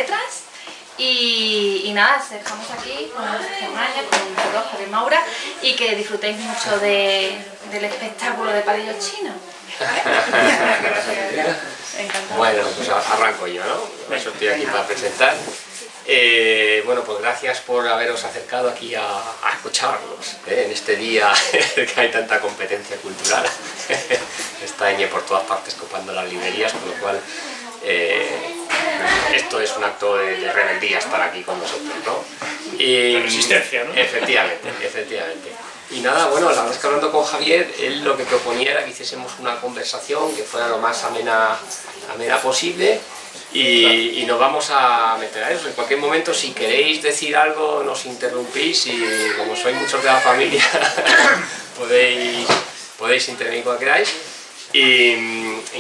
letras. Y nada, os dejamos aquí con Sergio Maña, con Javier Maura, y que disfrutéis mucho del espectáculo de palillos chinos. Bueno, pues arranco yo, ¿no? Por eso estoy aquí para presentar. Bueno, pues gracias por haberos acercado aquí a escucharnos, en este día que hay tanta competencia cultural. Está Eñe por todas partes copando las librerías, con lo cual esto es un acto de rebeldía estar aquí con nosotros, ¿no? Y, resistencia, ¿no? Efectivamente. Y nada, bueno, la verdad es que hablando con Javier, él lo que proponía era que hiciésemos una conversación que fuera lo más amena posible. Y nos vamos a meter a eso. En cualquier momento, si queréis decir algo, nos interrumpís, y como sois muchos de la familia, podéis intervenir cuando queráis. Y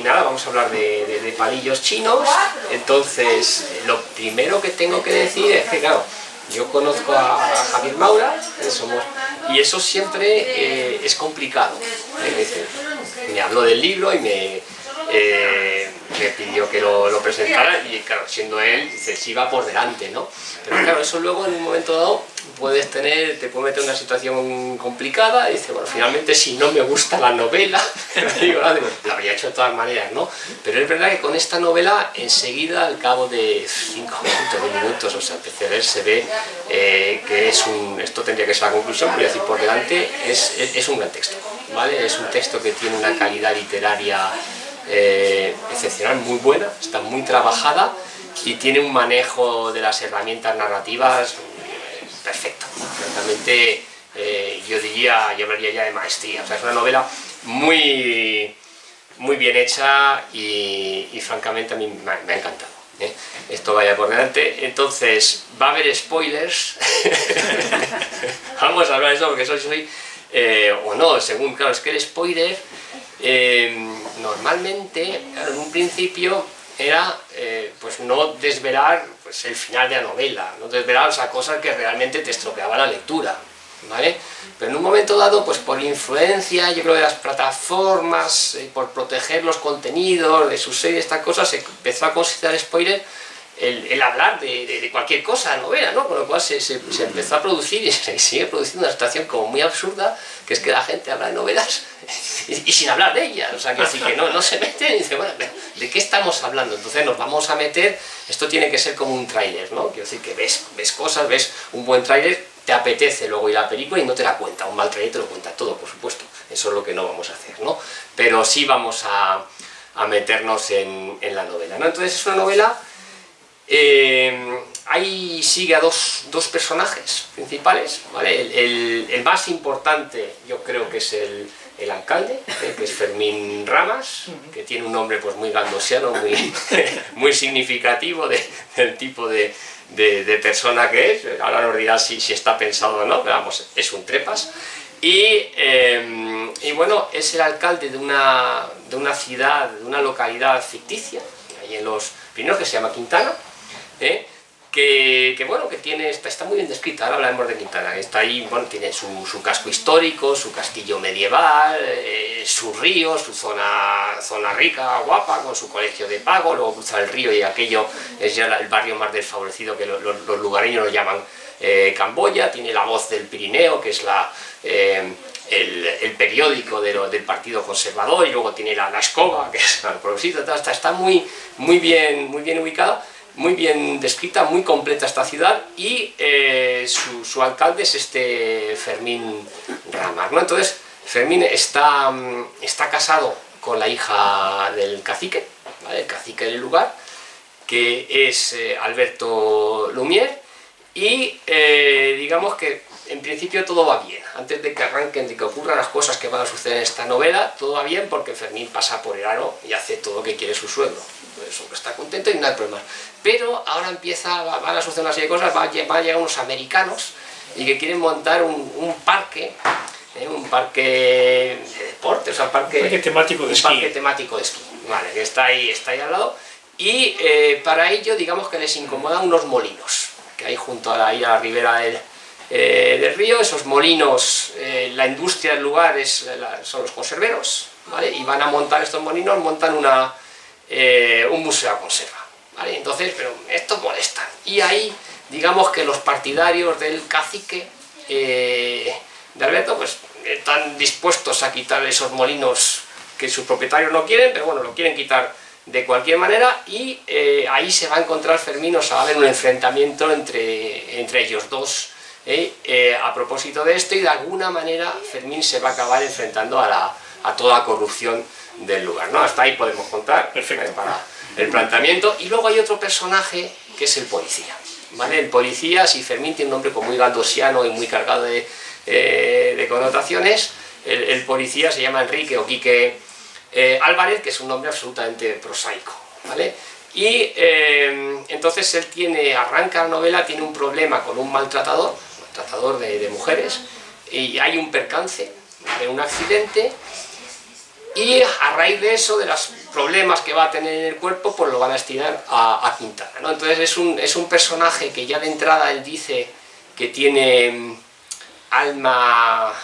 nada, vamos a hablar de palillos chinos. Entonces, lo primero que tengo que decir es que, claro, yo conozco a Javier Maura, y eso siempre es complicado. Me habló del libro y me pidió que lo presentara, y claro, siendo él, se iba por delante, ¿no? Pero claro, eso luego en un momento dado te puede meter en una situación complicada, y dice, bueno, finalmente si no me gusta la novela, digo, lo habría hecho de todas maneras, ¿no? Pero es verdad que con esta novela, enseguida, al cabo de 5 minutos, 10 minutos, o sea, empecé a ver, se ve que esto tendría que ser la conclusión, voy a decir por delante, es un gran texto, ¿vale? Es un texto que tiene una calidad literaria excepcional, muy buena, está muy trabajada y tiene un manejo de las herramientas narrativas perfecto. Francamente, yo hablaría ya de maestría. O sea, es una novela muy bien hecha y francamente a mí me ha encantado. Esto vaya por delante. Entonces, va a haber spoilers. Vamos a hablar de eso porque soy o no, según, claro, es que el spoiler normalmente, en un principio, era pues no desvelar pues, el final de la novela, no desvelar cosas que realmente te estropeaban la lectura, ¿vale? Pero en un momento dado, pues por influencia, yo creo, de las plataformas, por proteger los contenidos de sus series, estas cosas, se empezó a considerar spoiler el hablar de cualquier cosa, novela, ¿no? Con lo cual se empezó a producir, y se sigue produciendo una situación como muy absurda, que es que la gente habla de novelas y sin hablar de ellas, o sea, que no se meten y dice, bueno, ¿de qué estamos hablando? Entonces nos vamos a meter, esto tiene que ser como un tráiler, ¿no? Quiero decir que ves cosas, ves un buen tráiler, te apetece luego ir a la película y no te la cuenta, un mal tráiler te lo cuenta todo, por supuesto, eso es lo que no vamos a hacer, ¿no? Pero sí vamos a meternos en la novela, ¿no? Entonces es una novela. Ahí sigue a dos personajes principales, ¿vale? El más importante yo creo que es el alcalde, que es Fermín Ramas, que tiene un nombre pues muy galdosiano, muy significativo del tipo de persona que es. Ahora nos dirá si está pensado o no, pero vamos, es un trepas. Y bueno, es el alcalde de una ciudad, de una localidad ficticia, ahí en los Pirineos, que se llama Quintana. Que está muy bien descrita. Ahora hablaremos de Quintana. Está ahí, bueno, tiene su casco histórico, su castillo medieval, su río, su zona rica, guapa, con su colegio de pago, luego cruza el río y aquello es ya el barrio más desfavorecido, que los lugareños lo llaman Camboya. Tiene La Voz del Pirineo, que es el periódico del Partido Conservador, y luego tiene la Escoba, que es el progresista. Está muy bien ubicada, muy bien descrita, muy completa esta ciudad, y su alcalde es este Fermín Ramas, ¿no? Entonces Fermín está casado con la hija del cacique, ¿vale? El cacique del lugar, que es Alberto Lumière, y digamos que en principio todo va bien. Antes de que arranquen, de que ocurran las cosas que van a suceder en esta novela, todo va bien porque Fermín pasa por el aro y hace todo lo que quiere su suegro. Eso, está contento y no hay problema. Pero ahora van a suceder una serie de cosas, van a llegar unos americanos y que quieren montar un parque, un parque de deporte, o sea, un parque temático de esquí, vale, que está ahí al lado, y para ello, digamos que les incomodan unos molinos que hay junto a la ribera del río. Esos molinos, la industria del lugar son los conserveros, ¿vale? Y van a montar estos molinos, montan un museo a conserva, ¿vale? Entonces, pero esto molesta. Y ahí, digamos que los partidarios del cacique de Alberto, pues están dispuestos a quitar esos molinos que sus propietarios no quieren, pero bueno, lo quieren quitar de cualquier manera, y ahí se va a encontrar Fermín, o sea, va a haber un enfrentamiento entre ellos dos, a propósito de esto, y de alguna manera Fermín se va a acabar enfrentando a toda la corrupción del lugar, ¿no? Hasta ahí podemos contar para el planteamiento. Y luego hay otro personaje que es el policía, ¿vale? El policía, si Fermín tiene un nombre como muy galdosiano y muy cargado de connotaciones, el policía se llama Enrique o Quique Álvarez, que es un nombre absolutamente prosaico, ¿vale? Y entonces él arranca la novela, tiene un problema con un maltratador de mujeres, y hay un percance, ¿vale? Un accidente, y a raíz de eso, de los problemas que va a tener en el cuerpo, pues lo van a estirar a Quintana, ¿no? Entonces es un personaje que ya de entrada él dice que tiene alma,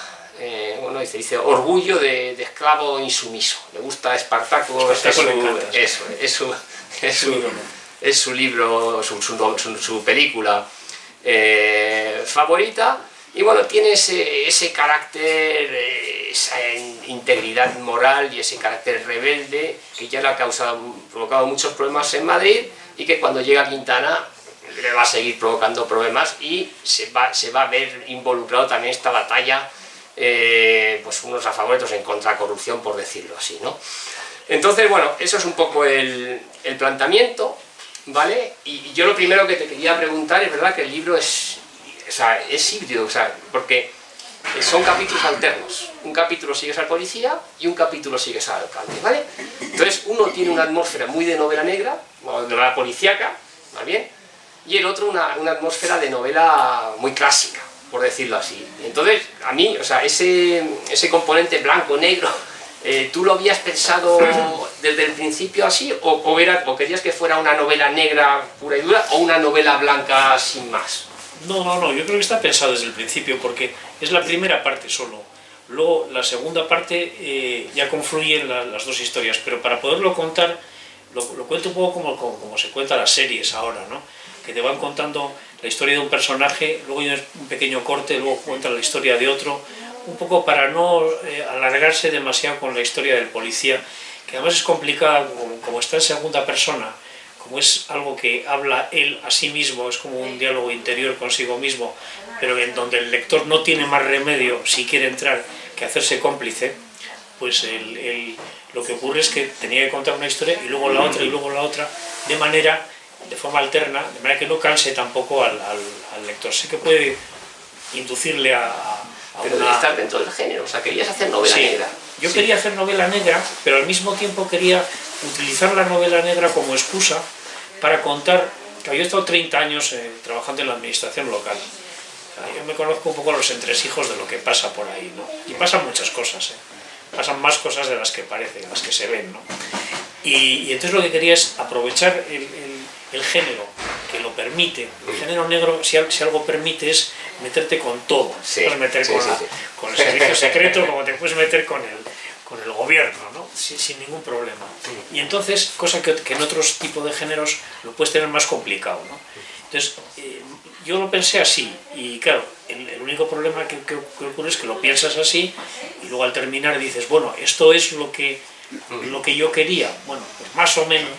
bueno, dice orgullo de esclavo insumiso. Le gusta Espartaco, es su libro, su película favorita. Y bueno, tiene ese carácter, esa integridad moral y ese carácter rebelde que ya le ha provocado muchos problemas en Madrid, y que cuando llega a Quintana le va a seguir provocando problemas, y se va a ver involucrado también en esta batalla, pues unos a favor, otros en contra de corrupción, por decirlo así, ¿no? Entonces, bueno, eso es un poco el planteamiento, ¿vale? Y yo lo primero que te quería preguntar, es verdad que el libro es híbrido, porque son capítulos alternos. Un capítulo sigues al policía y un capítulo sigues al alcalde, ¿vale? Entonces uno tiene una atmósfera muy de novela negra, o de novela policíaca, más bien, y el otro una atmósfera de novela muy clásica, por decirlo así. Entonces, a mí, ese componente blanco-negro, ¿tú lo habías pensado desde el principio así, o querías que fuera una novela negra pura y dura, o una novela blanca sin más? No, yo creo que está pensado desde el principio, porque es la primera parte solo. Luego, la segunda parte ya confluyen las dos historias, pero para poderlo contar, lo cuento un poco como se cuentan las series ahora, ¿no? Que te van contando la historia de un personaje, luego hay un pequeño corte, luego cuentan la historia de otro, un poco para no alargarse demasiado con la historia del policía, que además es complicada, como está en segunda persona, como es algo que habla él a sí mismo, es como un diálogo interior consigo mismo, pero en donde el lector no tiene más remedio, si quiere entrar, que hacerse cómplice, pues lo que ocurre es que tenía que contar una historia y luego la otra y luego la otra, de forma alterna, de manera que no canse tampoco al lector. Sé que puede inducirle pero debe estar dentro del género, querías hacer novela negra. Yo quería hacer novela negra, pero al mismo tiempo quería utilizar la novela negra como excusa para contar. Yo he estado 30 años trabajando en la administración local. Yo me conozco un poco los entresijos de lo que pasa por ahí, ¿no? Y pasan muchas cosas, pasan más cosas de las que parecen, de las que se ven, ¿no? Y entonces lo que quería es aprovechar el género que lo permite. El género negro, si algo permite, es meterte con todo. Sí, puedes meter con el servicio secreto, como te puedes meter con el gobierno, ¿no? Sin ningún problema. Y entonces, cosa que en otros tipos de géneros lo puedes tener más complicado, ¿no? Entonces, yo lo pensé así, y claro, el único problema que ocurre es que lo piensas así, y luego al terminar dices, bueno, esto es lo que yo quería. Bueno, pues más o menos,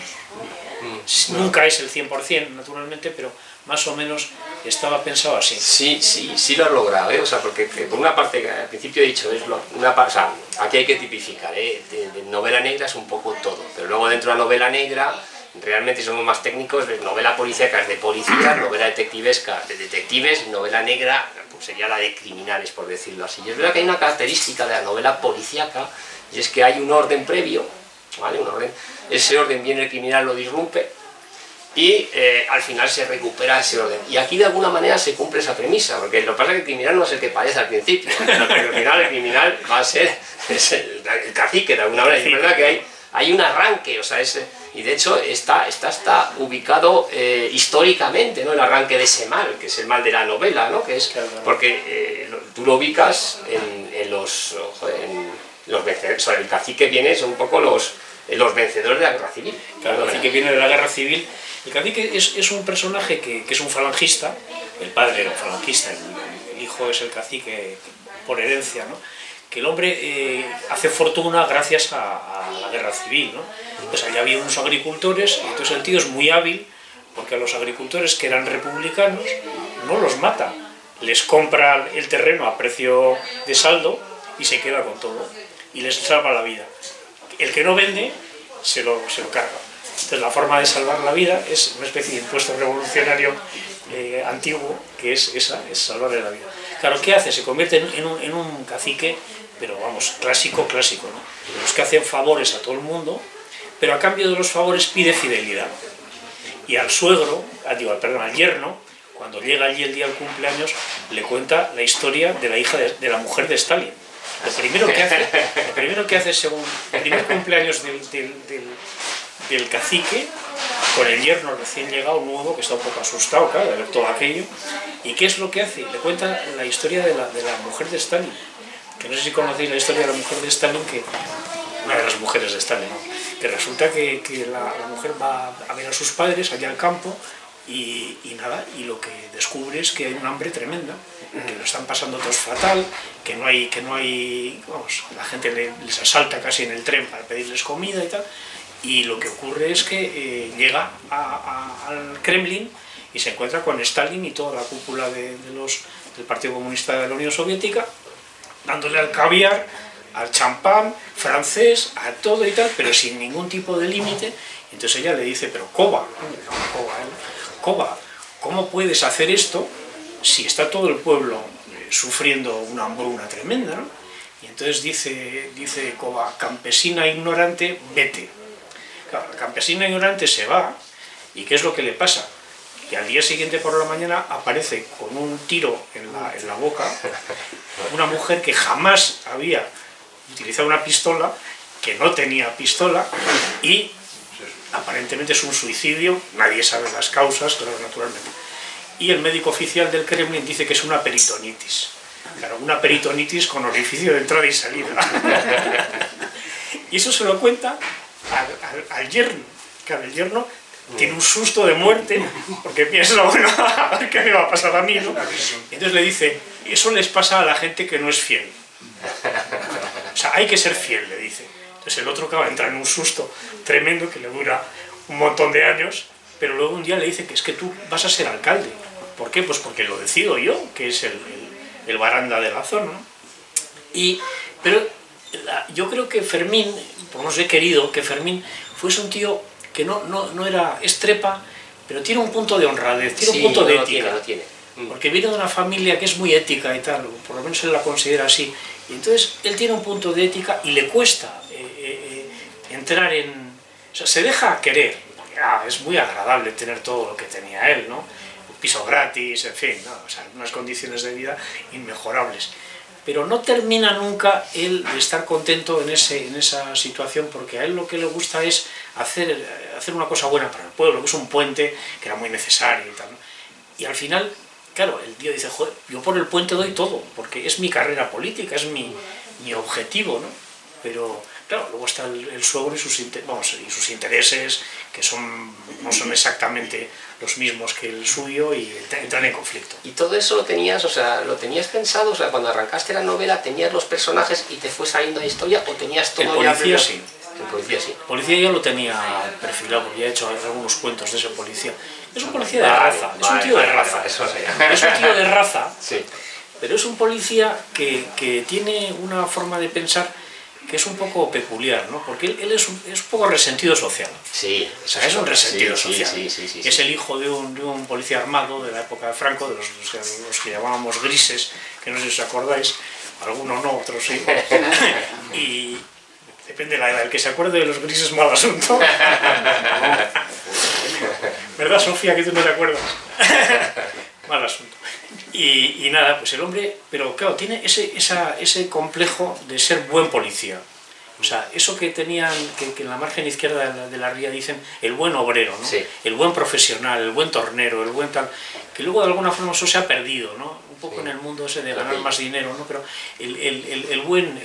nunca es el 100%, naturalmente, pero más o menos estaba pensado así. Sí lo has logrado, porque por una parte, al principio he dicho, aquí hay que tipificar, de novela negra es un poco todo, pero luego dentro de la novela negra, realmente somos más técnicos, novela policíaca es de policías, novela detectivesca de detectives, novela negra pues sería la de criminales, por decirlo así. Y es verdad que hay una característica de la novela policíaca, y es que hay un orden previo, ¿vale? Ese orden viene el criminal, lo disrumpe, y al final se recupera ese orden. Y aquí de alguna manera se cumple esa premisa, porque lo que pasa es que el criminal no es el que parece al principio, porque al final el criminal va a ser el cacique de alguna manera. Y es verdad que hay un arranque, y de hecho está ubicado históricamente, ¿no? El arranque de ese mal, que es el mal de la novela, ¿no? Que es porque tú lo ubicas en los vencedores. El cacique viene, son un poco los vencedores de la guerra civil. Claro, el cacique viene de la guerra civil, El cacique es un personaje que es un falangista, el padre era un falangista, el hijo es el cacique por herencia, ¿no? Que el hombre hace fortuna gracias a la guerra civil, ¿no? Pues allá había unos agricultores, y entonces el tío es muy hábil, porque a los agricultores que eran republicanos no los mata, les compra el terreno a precio de saldo y se queda con todo, y les salva la vida. El que no vende se lo carga. Entonces la forma de salvar la vida es una especie de impuesto revolucionario antiguo, que es esa, es salvarle la vida. Claro, ¿qué hace? Se convierte en un cacique, pero vamos, clásico, ¿no? De los que hacen favores a todo el mundo, pero a cambio de los favores pide fidelidad. Y al suegro, al yerno, cuando llega allí el día del cumpleaños, le cuenta la historia de la hija de la mujer de Stalin. Lo primero que hace según el primer cumpleaños del cacique, con el yerno recién llegado nuevo, que está un poco asustado, claro, de ver todo aquello. ¿Y qué es lo que hace? Le cuenta la historia de la mujer de Stalin. Que no sé si conocéis la historia de la mujer de Stalin, que una de las mujeres de Stalin, ¿no? Que resulta que la mujer va a ver a sus padres allá al campo y nada, y lo que descubre es que hay un hambre tremenda, que lo están pasando todos fatal, que no hay, vamos, la gente les asalta casi en el tren para pedirles comida y tal, y lo que ocurre es que llega al Kremlin y se encuentra con Stalin y toda la cúpula del Partido Comunista de la Unión Soviética, dándole al caviar, al champán francés, a todo y tal, pero sin ningún tipo de límite. Entonces ella le dice, pero Koba, ¿cómo puedes hacer esto si está todo el pueblo sufriendo una hambruna tremenda, ¿no? Y entonces dice Koba, campesina ignorante, vete. Claro, la campesina ignorante se va, ¿y qué es lo que le pasa? Que al día siguiente por la mañana aparece con un tiro en la boca una mujer que jamás había utilizado una pistola, que no tenía pistola, y aparentemente es un suicidio, nadie sabe las causas, claro, naturalmente. Y el médico oficial del Kremlin dice que es una peritonitis. Claro, una peritonitis con orificio de entrada y salida. Y eso se lo cuenta al yerno. Claro, el yerno tiene un susto de muerte, porque piensa, bueno, a ver qué me va a pasar a mí, ¿no? Y entonces le dice, eso les pasa a la gente que no es fiel. O sea, hay que ser fiel, le dice. Entonces el otro acaba de entrar en un susto tremendo que le dura un montón de años, pero luego un día le dice que es que tú vas a ser alcalde. ¿Por qué? Pues porque lo decido yo, que es el baranda de la zona. Pero yo creo que Fermín, por no sé, he querido que Fermín fuese un tío que no era estrepa, pero tiene un punto de honradez, tiene un punto de ética. Lo tiene. Porque viene de una familia que es muy ética y tal, por lo menos él la considera así. Y entonces él tiene un punto de ética y le cuesta entrar en... O sea, se deja querer. Es muy agradable tener todo lo que tenía él, ¿no? Un piso gratis, en fin, ¿no? O sea, unas condiciones de vida inmejorables. Pero no termina nunca él de estar contento en esa situación, porque a él lo que le gusta es hacer una cosa buena para el pueblo, que es un puente que era muy necesario y tal, ¿no? Y al final, claro, el tío dice, joder, yo por el puente doy todo, porque es mi carrera política, es mi objetivo, ¿no? Pero, claro, luego está el suegro y sus intereses, que no son exactamente los mismos que el suyo, y entran en conflicto. ¿Y todo eso lo tenías pensado? O sea, cuando arrancaste la novela, ¿tenías los personajes y te fue saliendo la historia, o tenías todo el policía, sí. El policía sí. El policía ya lo tenía perfilado, porque ya he hecho algunos cuentos de ese policía. Es un policía de raza, es un tío de raza. Es un tío de raza, sí. Pero es un policía que tiene una forma de pensar que es un poco peculiar, ¿no? Porque él es un poco resentido social. Sí. O sea, es un resentido social. Sí. Es el hijo de un policía armado de la época de Franco, de los que llamábamos grises, que no sé si os acordáis, algunos no, otros sí. Y depende de la edad, el que se acuerde de los grises, mal asunto. ¿Verdad, Sofía, que tú no te acuerdas? Mal asunto. Y nada, pues el hombre, pero claro, tiene ese complejo de ser buen policía. O sea, eso que tenían, que en la margen izquierda de la ría dicen el buen obrero, ¿no? Sí. El buen profesional, el buen tornero, el buen tal, que luego de alguna forma eso se ha perdido, ¿no? Un poco sí. En el mundo ese de ganar más dinero, ¿no? Pero el buen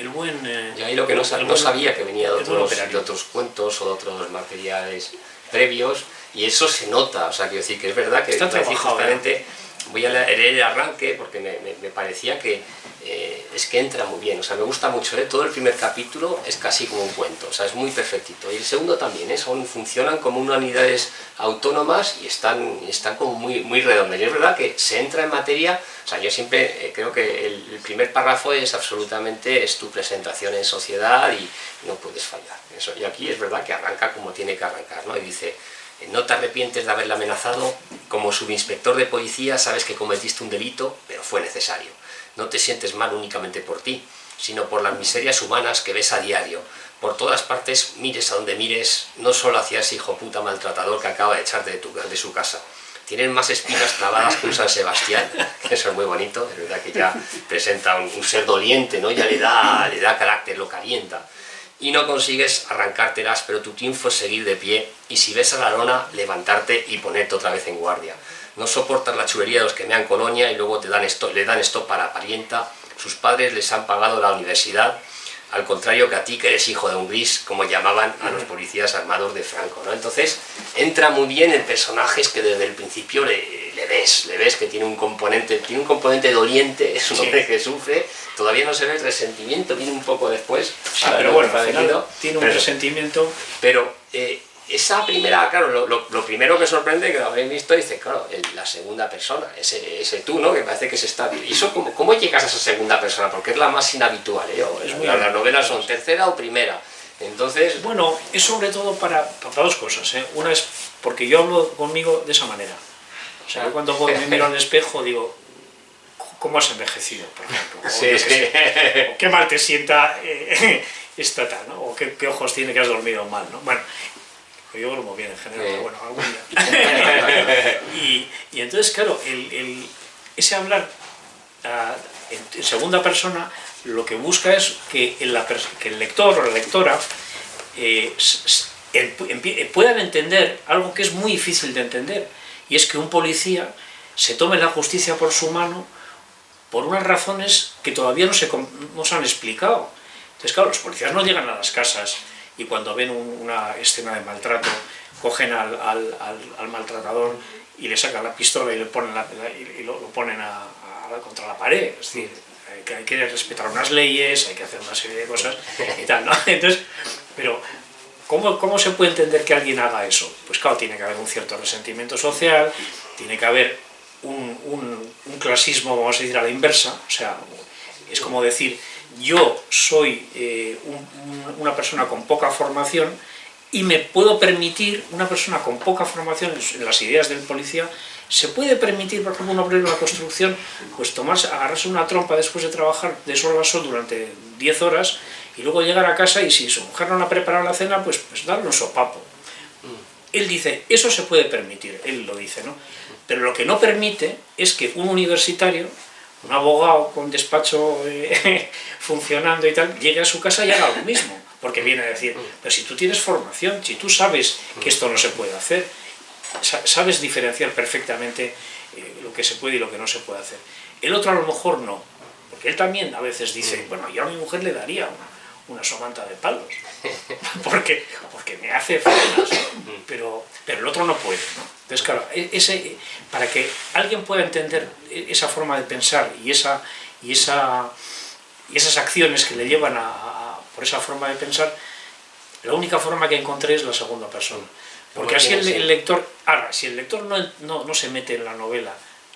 y ahí lo que no sabía, que venía de otros cuentos o de otros materiales previos, y eso se nota, o sea, quiero decir que es verdad que está decir trabajado, justamente, voy a leer el arranque porque me parecía que es que entra muy bien, o sea, me gusta mucho, todo el primer capítulo es casi como un cuento, o sea, es muy perfectito, y el segundo también, funcionan como unidades autónomas y están como muy redondas, y es verdad que se entra en materia, o sea, yo siempre creo que el primer párrafo es tu presentación en sociedad y no puedes fallar, eso, y aquí es verdad que arranca como tiene que arrancar, ¿no? Y dice: no te arrepientes de haberla amenazado, como subinspector de policía sabes que cometiste un delito, pero fue necesario. No te sientes mal únicamente por ti, sino por las miserias humanas que ves a diario. Por todas partes, mires a donde mires, no solo hacia ese hijo puta maltratador que acaba de echarte de su casa. Tienen más espinas clavadas que un San Sebastián, que eso es muy bonito, es verdad que ya presenta un ser doliente, ¿no? Ya le da carácter, lo calienta. Y no consigues arrancártelas, pero tu triunfo es seguir de pie, y si ves a la lona, levantarte y ponerte otra vez en guardia. No soportas la chulería de los que mean colonia y luego le dan esto para parienta. Sus padres les han pagado la universidad, al contrario que a ti, que eres hijo de un gris, como llamaban a los policías armados de Franco, ¿no? Entonces entra muy bien el personaje, es que desde el principio le ves que tiene un componente doliente, es un hombre que sufre, todavía no se ve el resentimiento, viene un poco después. Sí, pero bueno, al final tiene un resentimiento. Pero esa primera, claro, lo primero que sorprende, que lo habéis visto, dice, claro, la segunda persona, ese tú, ¿no? Que parece que se está... ¿Y eso cómo llegas a esa segunda persona? Porque es la más inhabitual, ¿eh? Las novelas son tercera o primera. Entonces... Bueno, es sobre todo para dos cosas, ¿eh? Una es porque yo hablo conmigo de esa manera. O sea, yo cuando me miro al espejo digo, ¿cómo has envejecido, por ejemplo? O sí, o qué mal te sienta esta tal, ¿no? O qué ojos tiene que has dormido mal, ¿no? Bueno, yo duermo bien en general, pero bueno, algún día. y entonces, claro, ese hablar en segunda persona lo que busca es que el lector o la lectora puedan entender algo que es muy difícil de entender, y es que un policía se tome la justicia por su mano por unas razones que todavía no se han explicado. Entonces, claro, los policías no llegan a las casas y cuando ven una escena de maltrato cogen al maltratador y le sacan la pistola y lo ponen contra la pared. Es decir, que hay que respetar unas leyes, hay que hacer una serie de cosas y tal, ¿no? Entonces, pero ¿cómo se puede entender que alguien haga eso? Pues claro, tiene que haber un cierto resentimiento social, tiene que haber un clasismo, vamos a decir, a la inversa, o sea, es como decir, yo soy una persona con poca formación y me puedo permitir, una persona con poca formación en las ideas del policía, se puede permitir, por ejemplo, un obrero en la construcción, pues agarrarse una trompa después de trabajar de sol a sol durante 10 horas y luego llegar a casa y si su mujer no le ha preparado la cena, pues darle un sopapo. Él dice, eso se puede permitir, él lo dice, ¿no? Pero lo que no permite es que un universitario, un abogado con despacho funcionando y tal, llegue a su casa y haga lo mismo, porque viene a decir, pero si tú tienes formación, si tú sabes que esto no se puede hacer, sabes diferenciar perfectamente lo que se puede y lo que no se puede hacer. El otro a lo mejor no, porque él también a veces dice, bueno, yo a mi mujer le daría una somanta de palos, porque me hace frenas, pero el otro no puede, ¿no? Entonces, claro, para que alguien pueda entender esa forma de pensar y esas acciones que le llevan por esa forma de pensar, la única forma que encontré es la segunda persona. Porque así el lector, ahora, si el lector no se mete en la novela,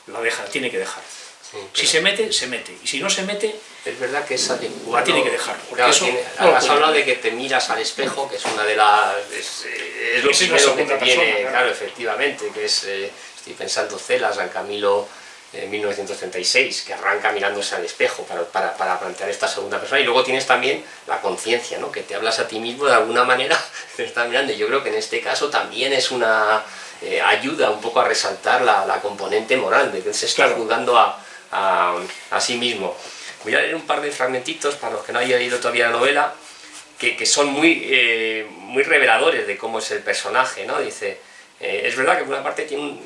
la tiene que dejar. Sí, si se mete, y si no se mete, es verdad que es adecuado. La tiene que dejar. Claro, has hablado de que te miras al espejo, que es una de las... es lo primero que te viene, claro, efectivamente, que es, estoy pensando Cela, San Camilo, 1936, que arranca mirándose al espejo para plantear esta segunda persona, y luego tienes también la conciencia, ¿no? Que te hablas a ti mismo de alguna manera, te estás mirando, y yo creo que en este caso también es una ayuda un poco a resaltar la componente moral, de que él se está juzgando a sí mismo. Voy a leer un par de fragmentitos para los que no hayan leído todavía la novela, que son muy reveladores de cómo es el personaje, ¿no? Dice, es verdad que por una parte tiene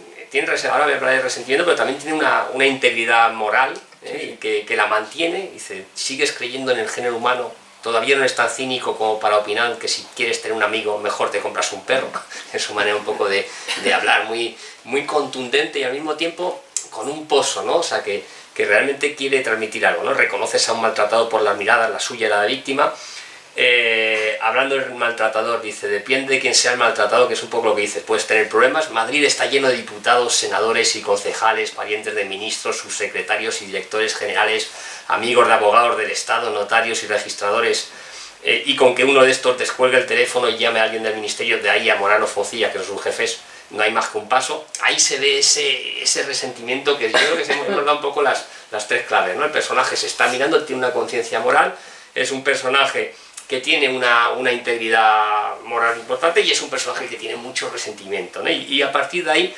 ahora voy a hablar de resentimiento, pero también tiene una integridad moral, y que la mantiene. Dice, sigues creyendo en el género humano todavía no es tan cínico como para opinar que si quieres tener un amigo mejor te compras un perro. Es su manera un poco de hablar, muy, muy contundente y al mismo tiempo con un pozo, ¿no? O sea, que realmente quiere transmitir algo, ¿no? Reconoces a un maltratado por las miradas, la suya y la de la víctima. Hablando del maltratador, dice, depende de quién sea el maltratado, que es un poco lo que dices, puedes tener problemas. Madrid está lleno de diputados, senadores y concejales, parientes de ministros, subsecretarios y directores generales, amigos de abogados del Estado, notarios y registradores, y con que uno de estos descuelgue el teléfono y llame a alguien del ministerio, de ahí a Morano Focilla, que son sus jefes, no hay más que un paso. Ahí se ve ese resentimiento que yo creo que se hemos dado un poco las tres claves, ¿no? El personaje se está mirando, tiene una conciencia moral, es un personaje que tiene una integridad moral importante y es un personaje que tiene mucho resentimiento, ¿no? Y a partir de ahí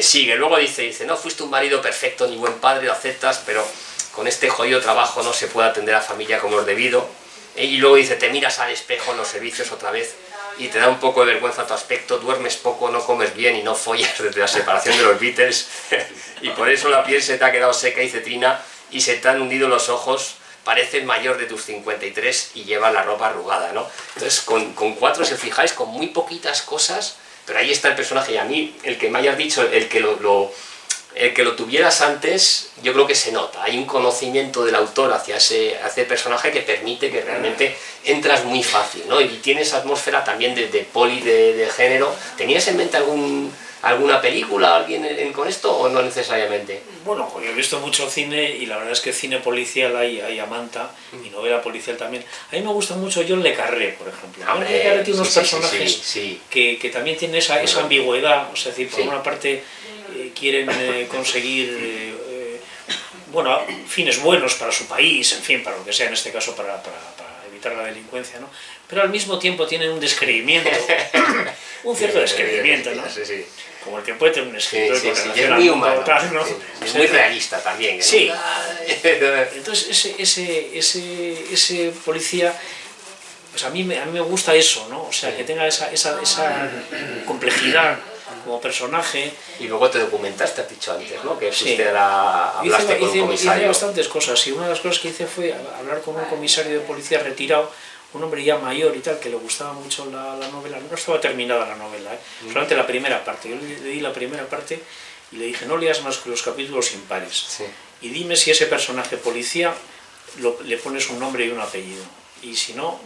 sigue. Luego dice, no fuiste un marido perfecto ni buen padre, lo aceptas, pero con este jodido trabajo no se puede atender a la familia como es debido. Y luego dice, te miras al espejo en los servicios otra vez y te da un poco de vergüenza tu aspecto, duermes poco, no comes bien y no follas desde la separación de los Beatles y por eso la piel se te ha quedado seca y cetrina y se te han hundido los ojos, pareces mayor de tus 53 y llevas la ropa arrugada, ¿no? Entonces con 4, si os fijáis, con muy poquitas cosas, pero ahí está el personaje y a mí, el que me hayas dicho, el que lo tuvieras antes, yo creo que se nota. Hay un conocimiento del autor hacia ese personaje que permite que realmente entras muy fácil, ¿no? Y tiene esa atmósfera también de poli, de género. ¿Tenías en mente alguna película, alguien con esto o no necesariamente? Bueno, yo he visto mucho cine y la verdad es que cine policial hay a manta y novela policial también. A mí me gusta mucho John le Carré, por ejemplo. John le Carré tiene unos personajes que también tienen esa ambigüedad, o sea, es decir, por una parte quieren conseguir bueno, fines buenos para su país, en fin, para lo que sea, en este caso para evitar la delincuencia, ¿no? Pero al mismo tiempo tienen un descreimiento, un cierto descreimiento, ¿no? Sí. Como el que puede tener un escritor con relación es al muy mundo, humano, tal, ¿no? es muy realista también, ¿no? Sí. Entonces ese policía, pues a mí me gusta eso, ¿no? O sea, que tenga esa complejidad como personaje. Y luego te documentaste, has dicho antes, ¿no? Que fuiste hablaste con un comisario. Hice bastantes cosas y una de las cosas que hice fue hablar con un comisario de policía retirado, un hombre ya mayor y tal, que le gustaba mucho la novela. No estaba terminada la novela, solamente la primera parte. Yo le di la primera parte y le dije, no leas más que los capítulos impares. Sí. Y dime si ese personaje policía le pones un nombre y un apellido. Y si no,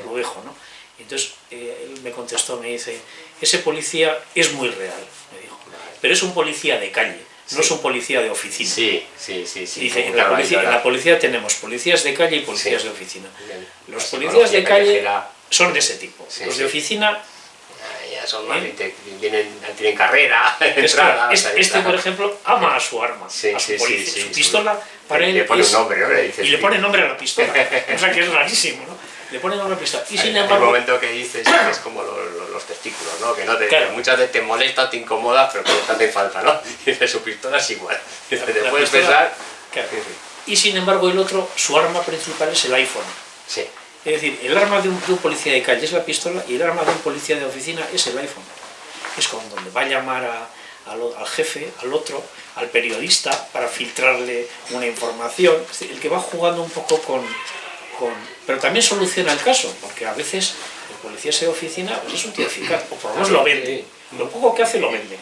lo dejo, ¿no? Y entonces él me contestó, me dice, ese policía es muy real, me dijo, pero es un policía de calle, no es un policía de oficina. Sí. Dice, en la policía tenemos policías de calle y policías de oficina. Los policías de calle son de ese tipo. Los de oficina ya son más, tienen carrera, entrada. Este, por ejemplo, ama a su arma, a su policía. Su pistola, para él le pone un nombre, ¿no? Y le pone nombre a la pistola, o sea que es rarísimo, ¿no? Le pone nombre a la pistola. Y sin embargo, el momento que dices que es como los testículos, ¿no? Que muchas veces te molesta o te incomoda, pero que te hace falta, ¿no? Y dice, su pistola es igual. Dice, te puedes pensar. Claro. Y sin embargo, el otro, su arma principal es el iPhone. Sí. Es decir, el arma de un policía de calle es la pistola y el arma de un policía de oficina es el iPhone. Es con donde va a llamar al jefe, al otro, al periodista, para filtrarle una información. Es decir, el que va jugando un poco pero también soluciona el caso, porque a veces el policía de oficina pues es un tío eficaz, o por lo menos lo vende. Lo poco que hace lo vende.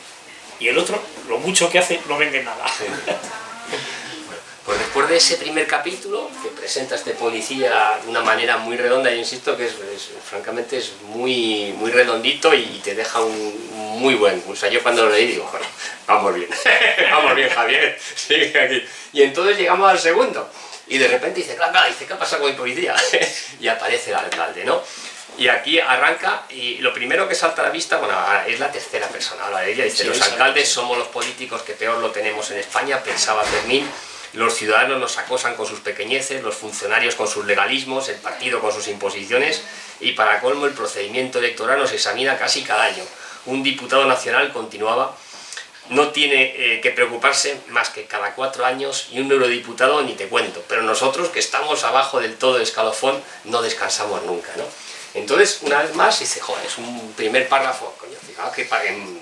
Y el otro, lo mucho que hace, no vende nada. Pues después de ese primer capítulo, que presenta a este policía de una manera muy redonda, yo insisto que francamente es muy redondito y te deja un muy buen... O sea, yo cuando lo leí digo, bueno, vamos bien, vamos bien, Javier, sigue aquí. Y entonces llegamos al segundo, y de repente dice, claro, dice, ¿qué pasa con mi policía? Y aparece el alcalde, ¿no? Y aquí arranca, y lo primero que salta a la vista, bueno, es la tercera persona, habla de ella, dice, los alcaldes somos los políticos que peor lo tenemos en España, pensaba Fermín. Los ciudadanos nos acosan con sus pequeñeces, los funcionarios con sus legalismos, el partido con sus imposiciones y para colmo el procedimiento electoral nos examina casi cada año. Un diputado nacional, continuaba, no tiene que preocuparse más que cada 4 años y un eurodiputado ni te cuento, pero nosotros que estamos abajo del todo escalafón no descansamos nunca, ¿no? Entonces, una vez más, dice, joder, es un primer párrafo, coño, fijaos que en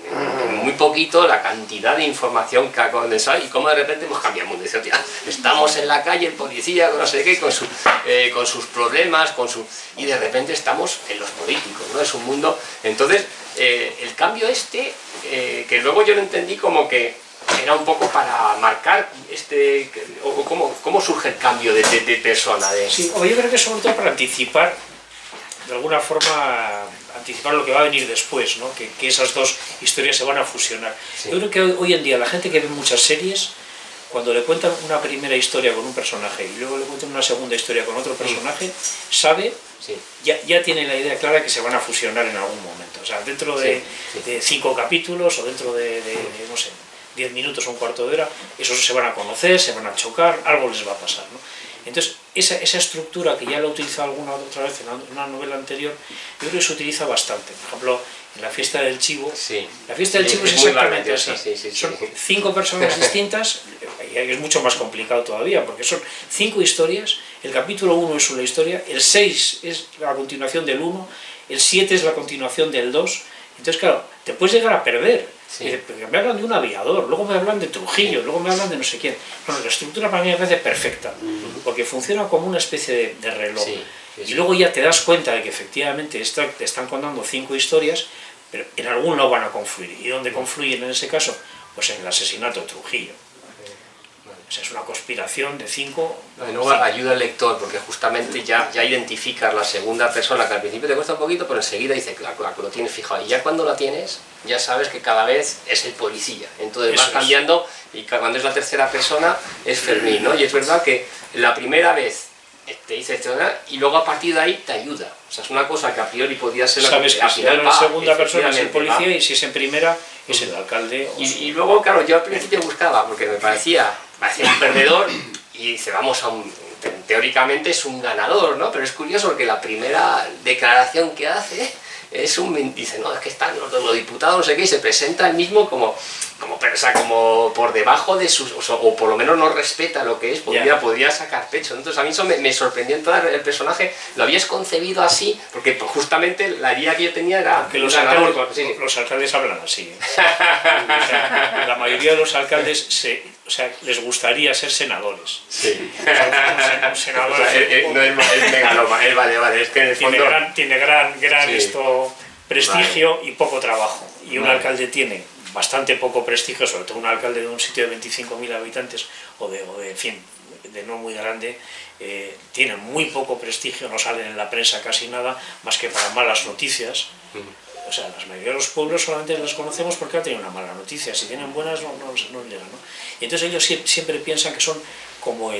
muy poquito la cantidad de información que ha condensado y cómo de repente hemos cambiado el mundo. Dice, tía, estamos en la calle, el policía, con no sé qué, con sus problemas, y de repente estamos en los políticos, ¿no? Es un mundo... Entonces, el cambio que luego yo lo entendí como que era un poco para marcar cómo surge el cambio de persona. Sí, o yo creo que sobre todo para anticipar, de alguna forma, anticipar lo que va a venir después, ¿no? Que esas dos historias se van a fusionar. Sí. Yo creo que hoy en día la gente que ve muchas series, cuando le cuentan una primera historia con un personaje y luego le cuentan una segunda historia con otro personaje, sabe, ya tiene la idea clara que se van a fusionar en algún momento. O sea, dentro de 5 capítulos o dentro de no sé, 10 minutos o un cuarto de hora, esos se van a conocer, se van a chocar, algo les va a pasar, ¿no? Entonces, esa estructura que ya la he utilizado alguna otra vez en una novela anterior, yo creo que se utiliza bastante. Por ejemplo, en La fiesta del chivo, la fiesta del chivo es exactamente así. Son 5 personas distintas, y es mucho más complicado todavía, porque son 5 historias, el capítulo 1 es una historia, el 6 es la continuación del 1, el 7 es la continuación del 2, entonces claro, te puedes llegar a perder. Me hablan de un aviador, luego me hablan de Trujillo, luego me hablan de no sé quién. Bueno, la estructura para mí me parece perfecta, porque funciona como una especie de reloj. Y luego ya te das cuenta de que efectivamente te están contando 5 historias, pero en algún lado van a confluir. ¿Y dónde confluyen en ese caso? Pues en el asesinato de Trujillo. O sea, es una conspiración de 5... Luego ayuda al lector, porque justamente ya identificas la segunda persona, que al principio te cuesta un poquito, pero enseguida dice, claro, lo tienes fijado. Y ya cuando la tienes, ya sabes que cada vez es el policía. Entonces vas cambiando, y cuando es la tercera persona, es Fermín, ¿no? Y es verdad que la primera vez te dice y luego a partir de ahí te ayuda. O sea, es una cosa que a priori podía ser... Sabes que si en segunda persona es el policía y si es en primera es el alcalde. Y luego, claro, yo al principio buscaba, porque me parecía un perdedor, y dice, teóricamente es un ganador, ¿no? Pero es curioso porque la primera declaración que hace dice, no, es que están los diputados, no sé qué, y se presenta él mismo como por debajo de sus, o por lo menos no respeta lo que es, podría sacar pecho. Entonces a mí eso me sorprendió en todo el personaje. Lo habías concebido así, porque justamente la idea que yo tenía era que los alcaldes hablan así, ¿eh? O sea, la mayoría de los alcaldes les gustaría ser senadores. Sí. Un senador no es megaloma, vale, es que en el fondo tiene gran prestigio y poco trabajo. Y un alcalde tiene bastante poco prestigio, sobre todo un alcalde de un sitio de 25.000 habitantes o en fin, de no muy grande, tiene muy poco prestigio, no salen en la prensa casi nada, más que para malas noticias. O sea, la mayoría de los pueblos solamente los conocemos porque han tenido una mala noticia, si tienen buenas no llegan, ¿no? Y entonces ellos siempre piensan que son como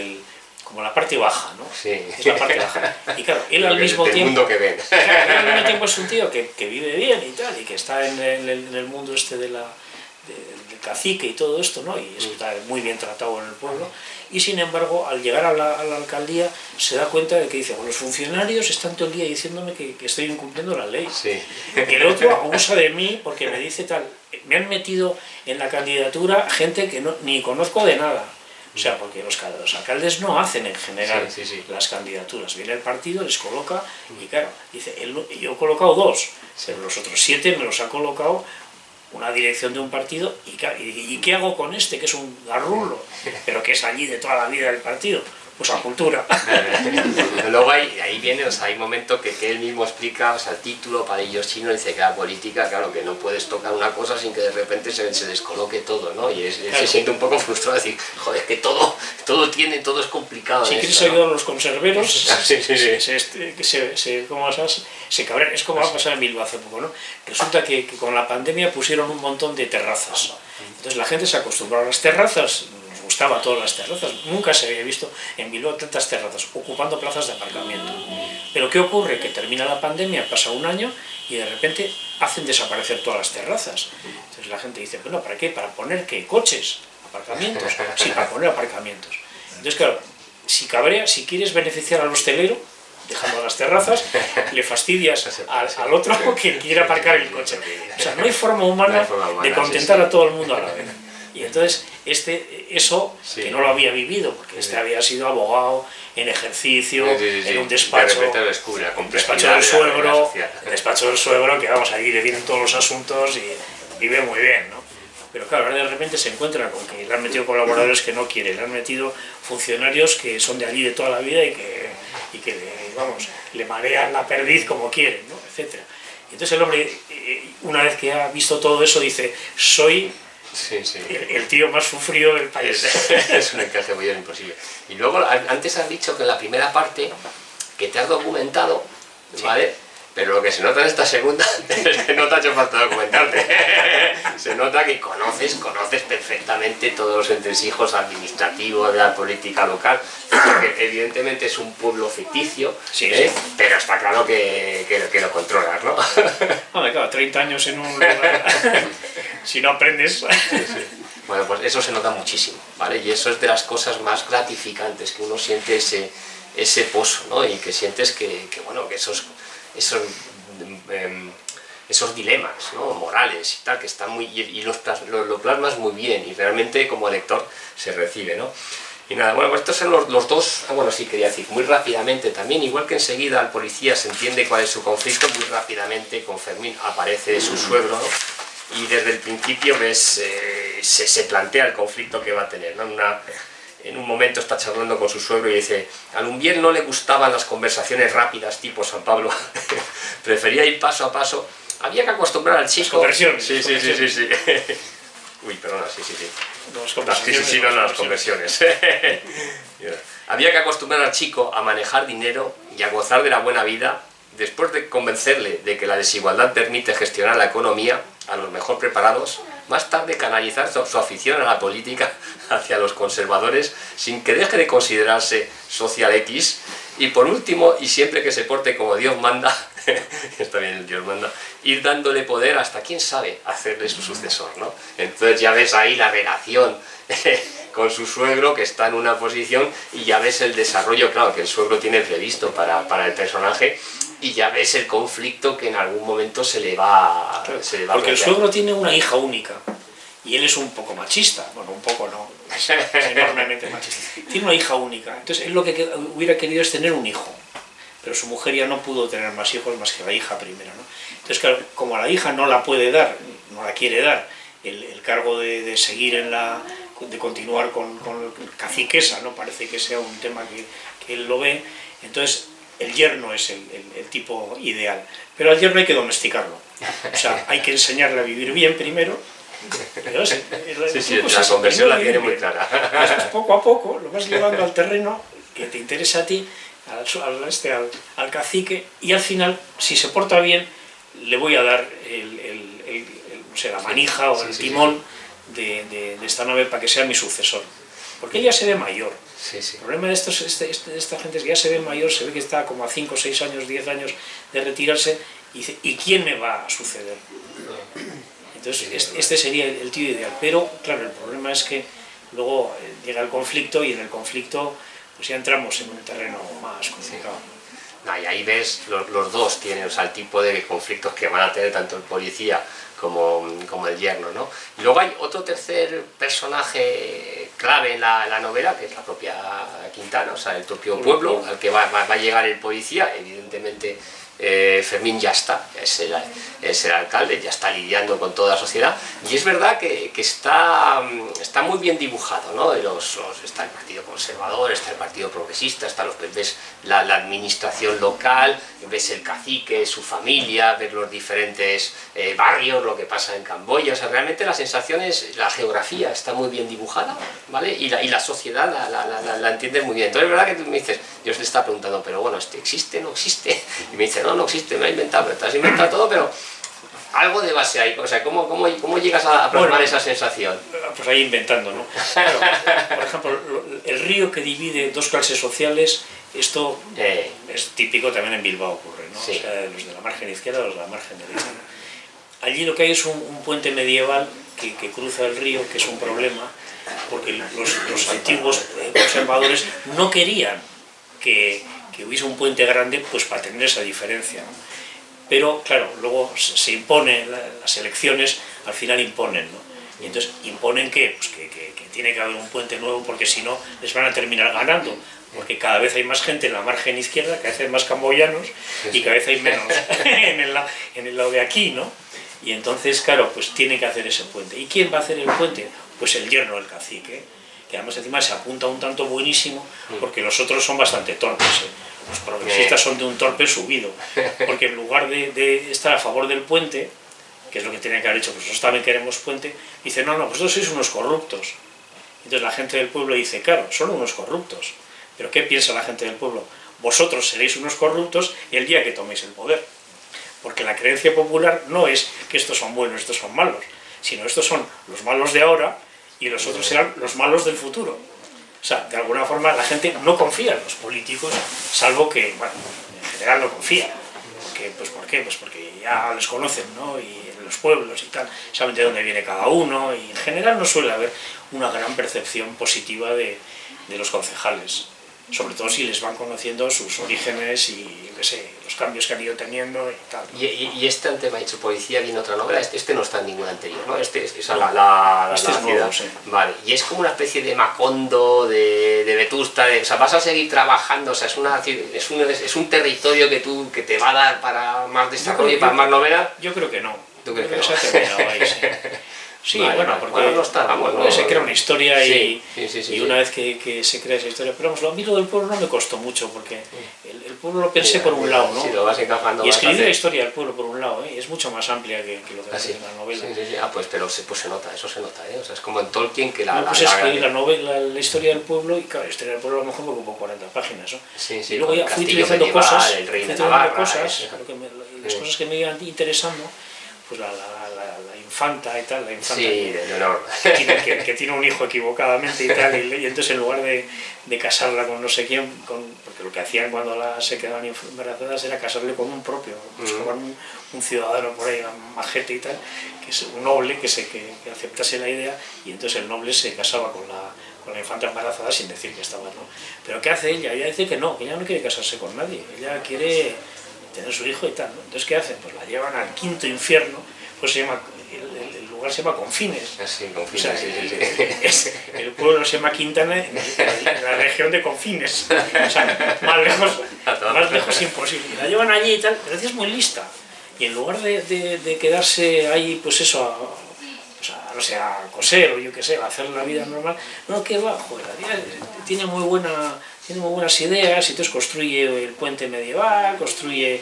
la parte baja, ¿no? Sí. Es la parte baja. Y claro, él al mismo tiempo... que ven. Claro, él al mismo tiempo es un tío que vive bien y tal, y que está en el mundo este del cacique y todo esto, ¿no? Y está muy bien tratado en el pueblo. Y sin embargo, al llegar a la alcaldía, se da cuenta de que dice, bueno, los funcionarios están todo el día diciéndome que estoy incumpliendo la ley. Sí. Que el otro abusa de mí porque me dice tal. Me han metido en la candidatura gente que ni conozco de nada. O sea, porque los alcaldes no hacen en general las candidaturas. Viene el partido, les coloca y claro, dice, yo he colocado 2, pero los otros 7 me los ha colocado una dirección de un partido y ¿qué hago con este, que es un garrulo, pero que es allí de toda la vida del partido? Pues a cultura. Luego ahí viene, o sea, hay momentos que él mismo explica, o sea, el título, Palillos chinos, dice que la política, claro, que no puedes tocar una cosa sin que de repente se descoloque todo, ¿no? Y él se siente un poco frustrado, decir, joder, que todo es complicado. Si quieres ayudar a los conserveros, se cabrean. Es como va a pasar en Bilbao hace poco, ¿no? Resulta que con la pandemia pusieron un montón de terrazas. Entonces la gente se acostumbró a las terrazas, gustaba todas las terrazas, nunca se había visto en Bilbao tantas terrazas, ocupando plazas de aparcamiento. Pero ¿qué ocurre? Que termina la pandemia, pasa un año y de repente hacen desaparecer todas las terrazas. Entonces la gente dice, bueno, ¿para qué? ¿Para poner qué? ¿Coches? ¿Aparcamientos? Sí, para poner aparcamientos. Entonces claro, si quieres beneficiar al hostelero, dejando las terrazas, le fastidias al otro que quiere aparcar el coche. O sea, no hay forma humana de contentar a todo el mundo a la vez. Y entonces, eso, Sí. que no lo había vivido, porque había sido abogado en ejercicio, en un De despacho, repente lo descubre, la el complejidad despacho del de la suegro, sociedad. el despacho del suegro, que vamos, allí le vienen todos los asuntos y vive muy bien, ¿no? Pero claro, ahora de repente se encuentra con que le han metido colaboradores que no quiere, le han metido funcionarios que son de allí de toda la vida y que le marean la perdiz como quieren, ¿no? Etcétera. Y entonces el hombre, una vez que ha visto todo eso, dice, soy Sí, sí. el tío más sufrido del país. Es un encaje muy imposible. Y luego, antes has dicho que en la primera parte, que te has documentado, ¿vale? Pero lo que se nota en esta segunda es que no te ha hecho falta documentarte. Se nota que conoces perfectamente todos los entresijos administrativos de la política local, porque evidentemente es un pueblo ficticio, Sí, ¿eh? sí. Pero está claro que lo controlas, ¿no? Hombre, claro, 30 años en un lugar, si no aprendes... Bueno, pues eso se nota muchísimo, ¿vale? Y eso es de las cosas más gratificantes, que uno siente ese pozo, ¿no? Y que sientes que esos dilemas, ¿no? Morales y tal, que están muy... y lo plasmas muy bien, y realmente como lector se recibe, ¿no? Y nada, bueno, pues estos son los dos... bueno, sí, quería decir, muy rápidamente también, igual que enseguida al policía se entiende cuál es su conflicto, muy rápidamente con Fermín aparece su suegro, ¿no? Y desde el principio ves, se plantea el conflicto que va a tener, ¿no? En un momento está charlando con su suegro y dice, a Lumbier no le gustaban las conversaciones rápidas tipo San Pablo, prefería ir paso a paso, había que acostumbrar al chico... conversiones. Sí. Uy, perdona, sí. Las conversiones. Había que acostumbrar al chico a manejar dinero y a gozar de la buena vida. Después de convencerle de que la desigualdad permite gestionar la economía a los mejor preparados, más tarde canalizar su afición a la política hacia los conservadores sin que deje de considerarse social X, y por último, y siempre que se porte como Dios manda, está bien, Dios manda, ir dándole poder hasta, quién sabe, hacerle su sucesor, ¿no? Entonces ya ves ahí la relación con su suegro, que está en una posición, y ya ves el desarrollo, claro, que el suegro tiene previsto para el personaje, y ya ves el conflicto que en algún momento se le va a Porque el suegro tiene una hija única y él es un poco machista, bueno, un poco no, es enormemente machista. Tiene una hija única, entonces él lo que hubiera querido es tener un hijo, pero su mujer ya no pudo tener más hijos más que la hija primera, ¿no? Entonces, claro, como a la hija no la puede dar, no la quiere dar, el cargo de seguir de continuar con caciquesa, no parece que sea un tema que él lo ve, entonces el yerno es el tipo ideal, pero al yerno hay que domesticarlo, o sea, hay que enseñarle a vivir bien primero. Sí, la conversión la tiene muy clara. Pues poco a poco lo vas llevando al terreno que te interesa a ti, al cacique, y al final, si se porta bien, le voy a dar la manija o el timón de esta nave para que sea mi sucesor, porque él ya se ve mayor. Sí. El problema de esta gente es que ya se ve mayor, se ve que está como a 5, 6 años, 10 años de retirarse, y dice, ¿y quién me va a suceder? Entonces, este sería el tío ideal, pero claro, el problema es que luego llega el conflicto, y en el conflicto pues ya entramos en un terreno más complicado. Y ahí ves, los dos tienen, o sea, el tipo de conflictos que van a tener tanto el policía como el yerno, ¿no? Y luego hay otro tercer personaje clave en la novela, que es la propia Quintana, o sea, el propio pueblo al que va a llegar el policía. Evidentemente Fermín ya está, es el alcalde, ya está lidiando con toda la sociedad, y es verdad que está muy bien dibujado, ¿no? Está el Partido Conservador, está el Partido Progresista, ves la administración local, ves el cacique, su familia, ves los diferentes barrios, lo que pasa en Camboya, o sea, realmente la sensación es, la geografía está muy bien dibujada, ¿vale? Y la sociedad la entiendes muy bien. Entonces es verdad que tú me dices, Dios te está preguntando, pero bueno, ¿existe, no existe? Y me dice, no existe, me ha inventado, pero te has inventado todo, pero algo de base hay. O sea, ¿cómo llegas a plasmar esa sensación? Pues ahí inventando, ¿no? Claro, por ejemplo, el río que divide dos clases sociales, esto es típico, también en Bilbao ocurre, ¿no? Sí. O sea, los de la margen izquierda, los de la margen derecha, ¿no? Allí lo que hay es un puente medieval que cruza el río, que es un problema, porque los antiguos conservadores no querían que hubiese un puente grande, pues para tener esa diferencia, ¿no? Pero claro, luego se impone, las elecciones al final imponen, ¿no? Y entonces imponen pues que tiene que haber un puente nuevo porque si no les van a terminar ganando. Porque cada vez hay más gente en la margen izquierda, cada vez hay más camboyanos y cada vez hay menos en el lado de aquí, ¿no? Y entonces, claro, pues tienen que hacer ese puente. ¿Y quién va a hacer el puente? Pues el yerno del cacique, que además encima se apunta un tanto buenísimo, porque los otros son bastante torpes, ¿eh? Los progresistas son de un torpe subido, porque en lugar de estar a favor del puente, que es lo que tenían que haber hecho, pues nosotros también queremos puente, dice, no, vosotros sois unos corruptos. Entonces la gente del pueblo dice, claro, son unos corruptos. ¿Pero qué piensa la gente del pueblo? Vosotros seréis unos corruptos el día que toméis el poder. Porque la creencia popular no es que estos son buenos, estos son malos, sino estos son los malos de ahora y los otros serán los malos del futuro. O sea, de alguna forma la gente no confía en los políticos, salvo que, bueno, en general no confía. ¿Por qué? Pues porque ya les conocen, ¿no? Y en los pueblos y tal, saben de dónde viene cada uno, y en general no suele haber una gran percepción positiva de los concejales. Sobre todo si les van conociendo sus orígenes y qué sé, los cambios que han ido teniendo y tal, ¿no? Y este ante me ha dicho Policía, viene otra novela, este no está en ninguna anterior, ¿no? Este es la Este es nuevo, sí. Vale, y es como una especie de Macondo, de Vetusta, o sea, vas a seguir trabajando, o sea, es un territorio que te va a dar para más desarrollo y para más novela. Yo creo que no. ¿Tú crees que no? Se ha terminado ahí, sí. Sí, vale, bueno, vale. porque Bueno, no está, vamos, se crea una historia sí, y una vez que se crea esa historia, pero vamos, a mí lo del pueblo no me costó mucho, porque el pueblo lo pensé por un lado, ¿no? Sí, lo vas encajando. Y escribí la historia del pueblo por un lado, ¿eh? Es mucho más amplia que lo que sí. en la novela. Sí. Ah, pues se nota, eso se nota, ¿eh? O sea, es como en Tolkien que Pues escribí la novela, la historia del pueblo, y claro, la historia del pueblo a lo mejor me ocupó 40 páginas, ¿no? Sí, y luego ya fui utilizando medieval, cosas, el rey de Navarra, las cosas que me iban interesando, pues la infanta y tal, la infanta sí, de Leonor, que tiene un hijo equivocadamente y tal, y entonces en lugar de casarla con no sé quién, porque lo que hacían cuando se quedaban embarazadas era casarle con un propio, buscaban un ciudadano por ahí, un majete y tal, que es un noble que aceptase la idea, y entonces el noble se casaba con la infanta embarazada sin decir que estaba, ¿no? Pero ¿qué hace ella? Ella dice que no ella no quiere casarse con nadie, ella quiere tener su hijo y tal, ¿no? Entonces ¿qué hacen? Pues la llevan al quinto infierno, pues el lugar se llama Confines. Sí, Confines, o sea, sí. El pueblo se llama Quintana en la región de Confines, o sea, más lejos imposible. Y la llevan allí y tal, pero ella es muy lista, y en lugar de quedarse ahí, pues eso, no sé, a coser o yo qué sé, a hacer la vida normal, no, que va, joder, tiene muy buenas ideas, y entonces construye el puente medieval, construye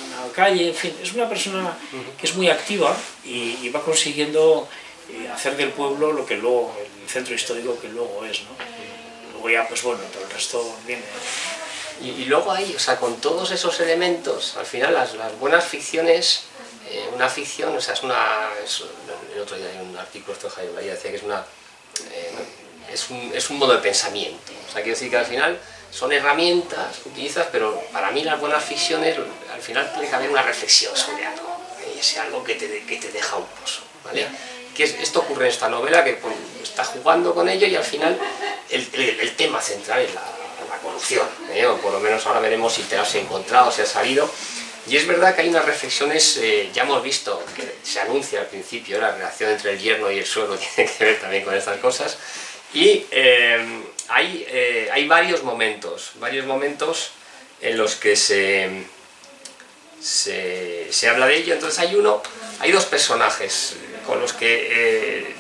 una calle, en fin, es una persona que es muy activa y va consiguiendo hacer del pueblo lo que luego, el centro histórico que luego es, ¿no? Luego ya, pues bueno, todo el resto viene. Y luego ahí, o sea, con todos esos elementos, al final las buenas ficciones, una ficción, o sea, el otro día hay un artículo de Jaime María decía que es un modo de pensamiento, o sea, quiero decir que al final son herramientas que utilizas, pero para mí las buenas ficciones, al final tiene que haber una reflexión sobre algo, y ese algo que te deja un pozo, ¿vale? Que esto ocurre en esta novela, que está jugando con ello, y al final el tema central es la corrupción, o por lo menos ahora veremos si te has encontrado, si has salido. Y es verdad que hay unas reflexiones, ya hemos visto que se anuncia al principio la relación entre el yerno y el suegro, tiene que ver también con estas cosas, y hay varios momentos en los que se habla de ello. Entonces hay dos personajes con los que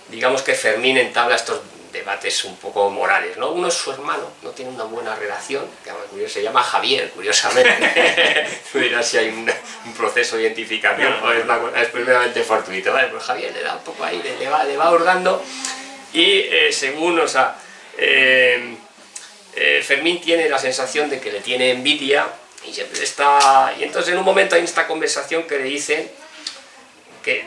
digamos que Fermín entabla estos debates un poco morales, ¿no? Uno es su hermano, no tiene una buena relación, que se llama Javier, curiosamente. Tú dirás si hay un proceso de identificación, o es primeramente fortuito, ¿vale? Pues Javier le da un poco ahí, le va hurgando, y según, o sea, Fermín tiene la sensación de que le tiene envidia, y siempre está, y entonces en un momento hay esta conversación que le dice,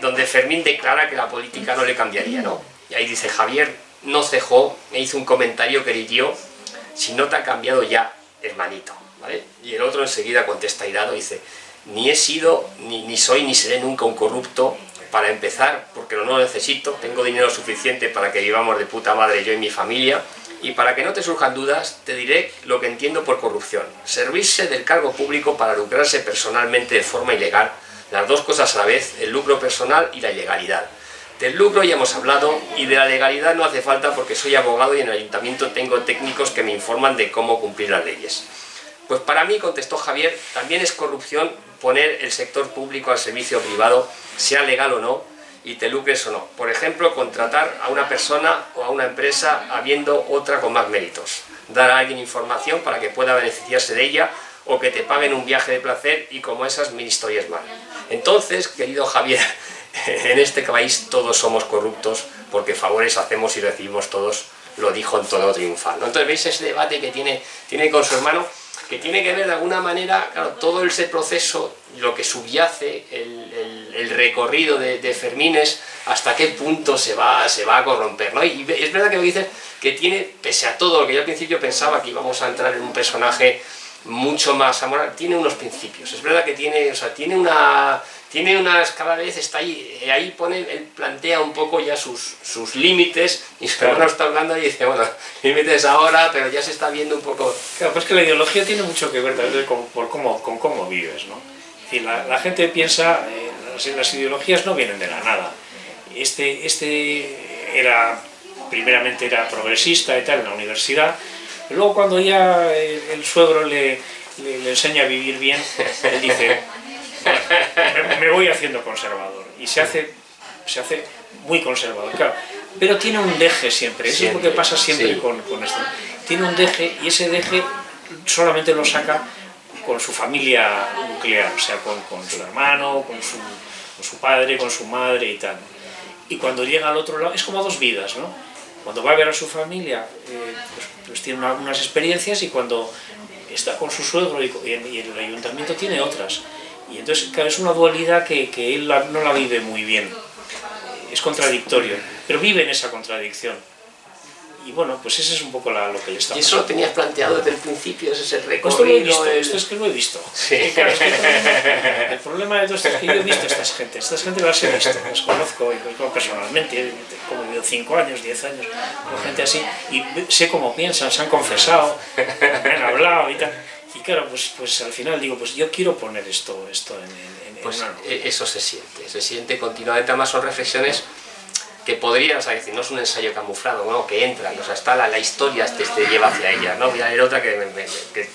donde Fermín declara que la política no le cambiaría, ¿no? Y ahí dice, Javier no cejó, me hizo un comentario que le dio, si no te ha cambiado ya, hermanito, ¿vale? Y el otro enseguida contesta irado, dice, ni he sido, ni soy, ni seré nunca un corrupto, para empezar, porque no lo necesito, tengo dinero suficiente para que vivamos de puta madre yo y mi familia, y para que no te surjan dudas, te diré lo que entiendo por corrupción, servirse del cargo público para lucrarse personalmente de forma ilegal, las dos cosas a la vez, el lucro personal y la ilegalidad. Del lucro ya hemos hablado, y de la legalidad no hace falta porque soy abogado y en el ayuntamiento tengo técnicos que me informan de cómo cumplir las leyes. Pues para mí, contestó Javier, también es corrupción poner el sector público al servicio privado, sea legal o no, y te lucres o no. Por ejemplo, contratar a una persona o a una empresa habiendo otra con más méritos. Dar a alguien información para que pueda beneficiarse de ella, o que te paguen un viaje de placer, y como esas mil historias más. Entonces, querido Javier, en este país todos somos corruptos porque favores hacemos y recibimos todos, lo dijo en tono triunfal, ¿no? Entonces veis ese debate que tiene con su hermano, que tiene que ver de alguna manera, claro, todo ese proceso, lo que subyace, el recorrido de Fermines, hasta qué punto se va a corromper, ¿no? Y es verdad que me dices que tiene, pese a todo lo que yo al principio pensaba que íbamos a entrar en un personaje mucho más amoral, tiene unos principios. Es verdad que tiene, o sea, tiene unas, cada vez está ahí pone, él plantea un poco ya sus límites, y su hermano está hablando y dice, bueno, límites ahora, pero ya se está viendo un poco... Claro, pues que la ideología tiene mucho que ver también con cómo vives, ¿no? Es decir, la gente piensa, las ideologías no vienen de la nada. Primeramente era progresista y tal en la universidad, y luego cuando ya el suegro le enseña a vivir bien, él dice, me voy haciendo conservador, y se hace muy conservador, claro, pero tiene un deje siempre, eso es lo que pasa siempre, sí, con esto, tiene un deje, y ese deje solamente lo saca con su familia nuclear, o sea, con su hermano, con su padre, con su madre y tal, y cuando llega al otro lado, es como dos vidas, ¿no? Cuando va a ver a su familia, pues tiene unas experiencias, y cuando está con su suegro y en el ayuntamiento tiene otras. Y entonces, claro, es una dualidad que él no la vive muy bien. Es contradictorio, pero vive en esa contradicción. Y bueno, pues ese es un poco lo que le está pasando. ¿Y eso lo tenías planteado desde el principio? ¿Ese es el recorrido? Esto lo he visto, esto es que lo he visto. Sí. Claro, el problema de todo esto es que yo he visto a estas gente las he visto, las conozco personalmente, como he vivido 5 años, 10 años, con gente así, y sé cómo piensan, se han confesado, me han hablado y tal. Y claro, pues al final digo, pues yo quiero poner esto en pues una... Eso se siente continuamente, además son reflexiones que podrían, o sea, decir, no es un ensayo camuflado, bueno, que entran, o sea, está la historia te lleva hacia ella, ¿no? Voy a leer otra que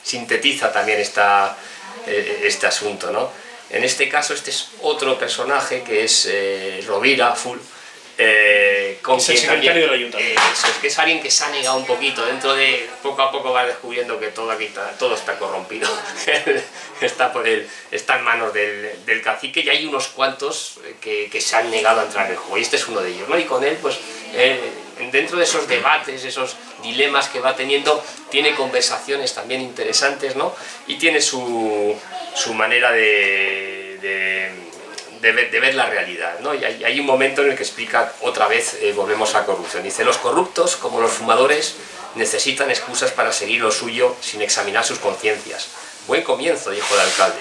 sintetiza también este asunto, ¿no? En este caso, este es otro personaje que es Rovira, con es el secretario del ayuntamiento. Eso, es que es alguien que se ha negado un poquito, dentro de poco a poco va descubriendo que todo está corrompido, está en manos del cacique, y hay unos cuantos que se han negado a entrar en el juego, y este es uno de ellos, ¿no? Y con él, pues, dentro de esos debates, esos dilemas que va teniendo, tiene conversaciones también interesantes, ¿no? Y tiene su manera de ver la realidad, ¿no? Y hay un momento en el que explica otra vez, volvemos a la corrupción. Dice, los corruptos, como los fumadores, necesitan excusas para seguir lo suyo sin examinar sus conciencias. Buen comienzo, dijo el alcalde,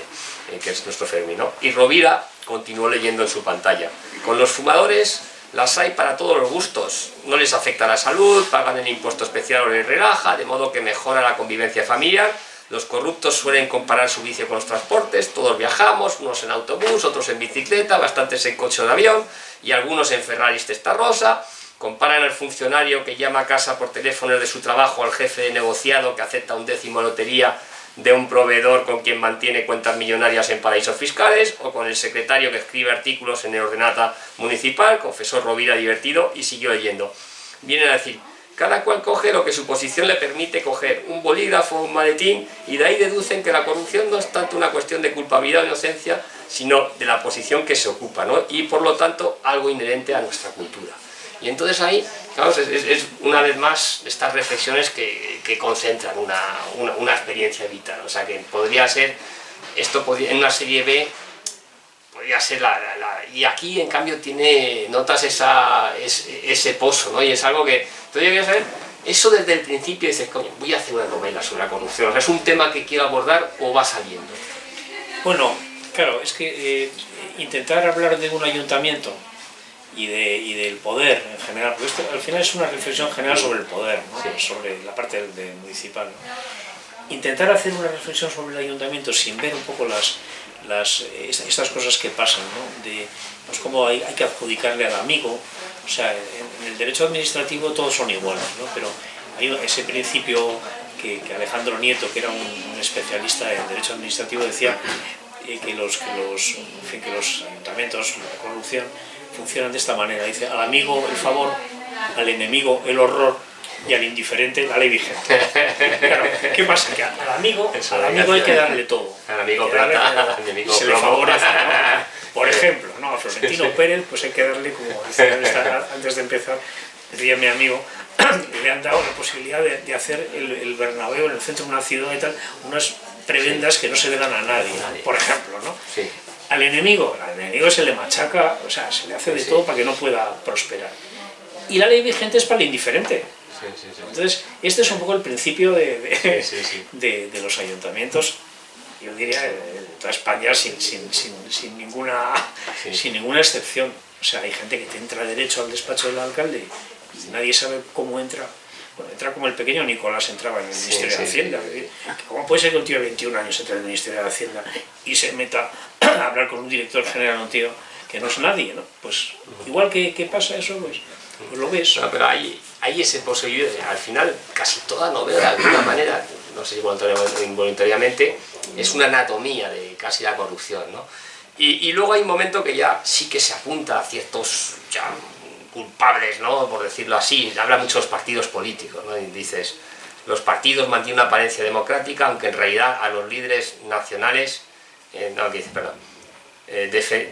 que es nuestro Fermín, ¿no? Y Rovira continuó leyendo en su pantalla. Con los fumadores las hay para todos los gustos. No les afecta la salud, pagan el impuesto especial o les relaja, de modo que mejora la convivencia familiar. Los corruptos suelen comparar su vicio con los transportes, todos viajamos, unos en autobús, otros en bicicleta, bastantes en coche o en avión, y algunos en Ferraris Testarossa. Comparan al funcionario que llama a casa por teléfono de su trabajo al jefe de negociado que acepta un décimo de lotería de un proveedor con quien mantiene cuentas millonarias en paraísos fiscales, o con el secretario que escribe artículos en el Ordenata Municipal, confesó Rovira divertido, y siguió leyendo. Vienen a decir, cada cual coge lo que su posición le permite coger, un bolígrafo, un maletín, y de ahí deducen que la corrupción no es tanto una cuestión de culpabilidad o inocencia, sino de la posición que se ocupa, ¿no? Y por lo tanto algo inherente a nuestra cultura. Y entonces ahí, claro, es una vez más estas reflexiones que concentran una experiencia vital, o sea que podría ser, en una serie B, podría ser y aquí en cambio notas ese pozo, ¿no? Y es algo que, entonces yo quiero saber, eso desde el principio dices, coño, voy a hacer una novela sobre la corrupción, o sea, ¿es un tema que quiero abordar o va saliendo? Bueno, claro, es que intentar hablar de un ayuntamiento y del poder en general, porque esto al final es una reflexión general sobre el poder, ¿no? Sí. Sobre la parte municipal, ¿no? intentar hacer una reflexión sobre el ayuntamiento sin ver un poco estas cosas que pasan, ¿no? De pues cómo hay que adjudicarle al amigo. O sea, en el derecho administrativo todos son iguales, ¿no? Pero hay ese principio que Alejandro Nieto, que era un especialista en derecho administrativo, decía que los ayuntamientos, la corrupción, funcionan de esta manera. Dice, al amigo el favor, al enemigo el horror y al indiferente la ley vigente. Claro, ¿qué pasa? Que al amigo hay que darle todo. Al amigo plata, al enemigo se le favorece, ¿no? Por ejemplo, ¿no? A Florentino Pérez pues hay que darle, como decía antes de empezar, decía mi amigo, le han dado la posibilidad de hacer el Bernabéu en el centro de una ciudad y tal, unas prebendas que no se le dan a nadie, por ejemplo, ¿no? Sí. Al enemigo se le machaca, o sea, se le hace de todo para que no pueda prosperar. Y la ley vigente es para el indiferente. Entonces, este es un poco el principio de los ayuntamientos, yo diría, de toda España, sin ninguna excepción. O sea, hay gente que te entra derecho al despacho del alcalde y nadie sabe cómo entra. Bueno, entra como el pequeño Nicolás entraba en el Ministerio de Hacienda. ¿Cómo puede ser que un tío de 21 años entre en el Ministerio de Hacienda y se meta a hablar con un director general, un tío que no es nadie, ¿no? Pues igual que pasa eso, pues lo ves. No, pero hay ese posibilidad, al final casi toda novela de alguna manera, no sé si voluntariamente o involuntariamente, es una anatomía de casi la corrupción, ¿no? Y luego hay un momento que ya sí que se apunta a ciertos ya culpables, ¿no? Por decirlo así, habla mucho de los partidos políticos, ¿no? Y dices, los partidos mantienen una apariencia democrática, aunque en realidad a los líderes nacionales,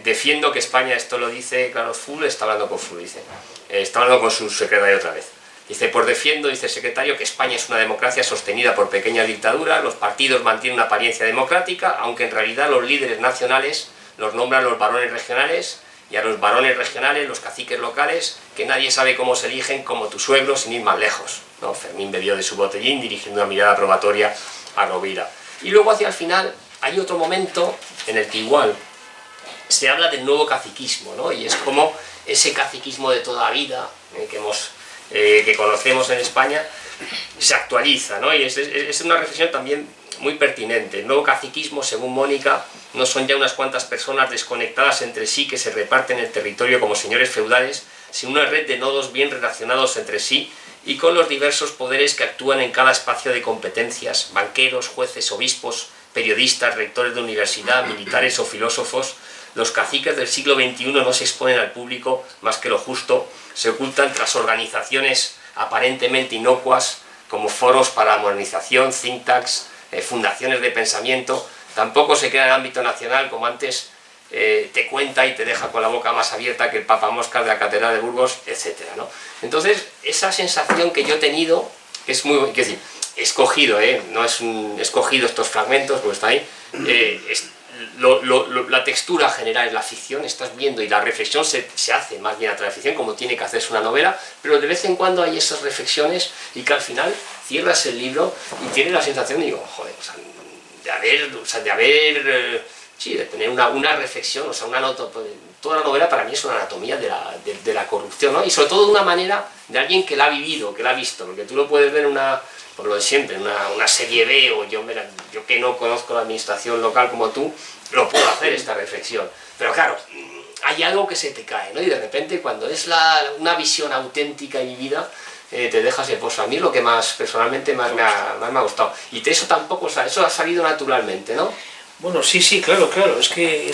defiendo que España, esto lo dice Carlos Full, está hablando con Full, dice, está hablando con su secretario otra vez. Dice, pues defiendo, dice el secretario, que España es una democracia sostenida por pequeñas dictaduras, los partidos mantienen una apariencia democrática, aunque en realidad los líderes nacionales los nombran los varones regionales, y a los varones regionales, los caciques locales, que nadie sabe cómo se eligen, como tu suegro, sin ir más lejos, ¿no? Fermín bebió de su botellín, dirigiendo una mirada probatoria a Rovira. Y luego hacia el final hay otro momento en el que igual se habla del nuevo caciquismo, ¿no? Y es como ese caciquismo de toda la vida que conocemos en España se actualiza, ¿no? Y es una reflexión también muy pertinente. El nuevo caciquismo, según Mónica, no son ya unas cuantas personas desconectadas entre sí que se reparten el territorio como señores feudales, sino una red de nodos bien relacionados entre sí y con los diversos poderes que actúan en cada espacio de competencias: banqueros, jueces, obispos, periodistas, rectores de universidad, militares o filósofos. Los caciques del siglo XXI no se exponen al público más que lo justo, se ocultan tras organizaciones aparentemente inocuas como foros para modernización, think tanks, fundaciones de pensamiento. Tampoco se queda en el ámbito nacional, como antes te cuenta y te deja con la boca más abierta que el Papa Moscas de la Catedral de Burgos, etc., ¿no? Entonces, esa sensación que yo he tenido es muy... Quiero decir, escogido, no es escogido estos fragmentos, porque está ahí, la textura general es la ficción, estás viendo, y la reflexión se hace más bien a través de la ficción, como tiene que hacerse una novela, pero de vez en cuando hay esas reflexiones y que al final cierras el libro y tienes la sensación de, digo, joder, de tener una reflexión, toda la novela para mí es una anatomía de la corrupción, ¿no? Y sobre todo de una manera de alguien que la ha vivido, que la ha visto, porque tú lo puedes ver por lo de siempre, una serie B, o yo que no conozco la administración local como tú, lo puedo hacer esta reflexión. Pero claro, hay algo que se te cae, ¿no? Y de repente cuando es una visión auténtica y vivida, te dejas el pozo. A mí es lo que personalmente más me ha gustado. Y eso tampoco, eso ha salido naturalmente, ¿no? Bueno, sí, claro, es que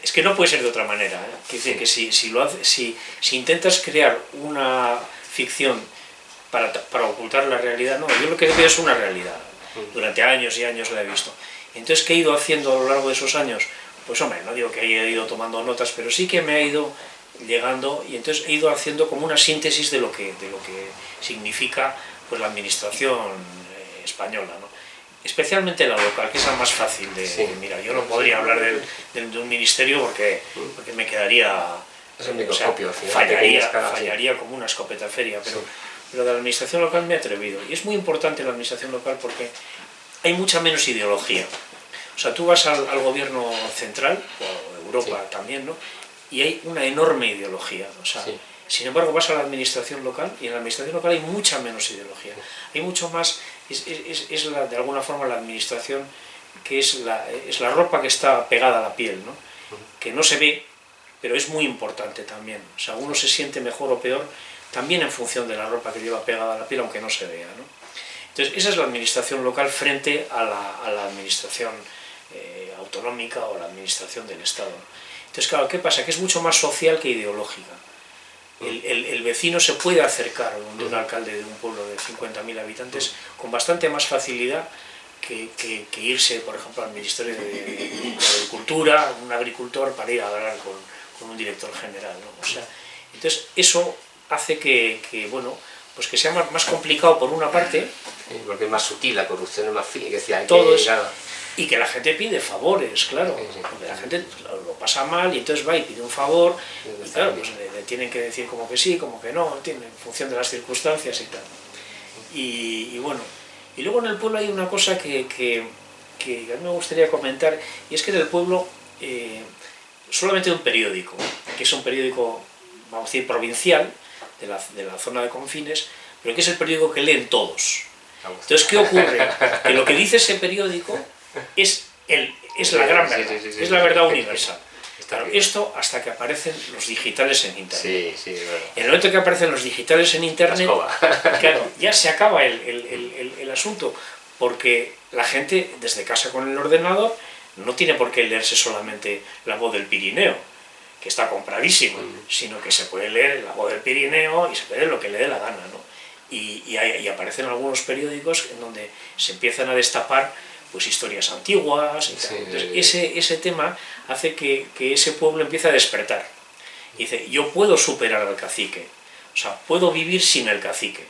es que no puede ser de otra manera, ¿eh? Quiere decir que si intentas crear una ficción para ocultar la realidad, no, yo lo que veo es una realidad. Durante años y años la he visto. Entonces, ¿qué he ido haciendo a lo largo de esos años? Pues hombre, no digo que haya ido tomando notas, pero sí que me ha ido llegando, y entonces he ido haciendo como una síntesis de lo que significa pues la administración española, ¿no? Especialmente la local, que es la más fácil de... Sí. Mira, yo no podría hablar de un ministerio porque me quedaría... Es un microscopio, fallaría como una escopeta feria, pero de la administración local me he atrevido. Y es muy importante la administración local porque hay mucha menos ideología. O sea, tú vas al gobierno central, o Europa también, ¿no? Y hay una enorme ideología. O sea, sin embargo, vas a la administración local y en la administración local hay mucha menos ideología. Hay mucho más de alguna forma la administración que es la ropa que está pegada a la piel, ¿no? Que no se ve, pero es muy importante también. O sea, uno se siente mejor o peor también en función de la ropa que lleva pegada a la piel, aunque no se vea, ¿no? Entonces, esa es la administración local frente a la administración autonómica o la administración del Estado. Entonces, claro, ¿qué pasa? Que es mucho más social que ideológica. El vecino se puede acercar de un alcalde de un pueblo de 50.000 habitantes con bastante más facilidad que irse, por ejemplo, al Ministerio de Agricultura, un agricultor, para ir a hablar con un director general, ¿no? O sea, entonces, eso hace que bueno, pues que sea más complicado por una parte. Sí, porque es más sutil, la corrupción es más fina, que decía, todo es, y que la gente pide favores, claro, sí, sí. porque la gente lo pasa mal y entonces va y pide un favor, y claro, pues le tienen que decir como que sí, como que no, en función de las circunstancias y tal. Y bueno, y luego en el pueblo hay una cosa que a mí me gustaría comentar, y es que en el pueblo solamente hay un periódico, que es un periódico, vamos a decir, provincial, de la zona de confines, pero que es el periódico que leen todos. Entonces, ¿qué ocurre? Que lo que dice ese periódico es la gran verdad, es la verdad universal. Claro, esto hasta que aparecen los digitales en Internet. En el momento que aparecen los digitales en Internet, claro, ya se acaba el asunto, porque la gente desde casa con el ordenador no tiene por qué leerse solamente La Voz del Pirineo, que está compradísimo, sino que se puede leer La Voz del Pirineo y se puede leer lo que le dé la gana, ¿no? Y aparecen algunos periódicos en donde se empiezan a destapar pues historias antiguas y tal. Entonces, ese tema hace que ese pueblo empiece a despertar. Y dice, yo puedo superar al cacique, o sea, puedo vivir sin el cacique.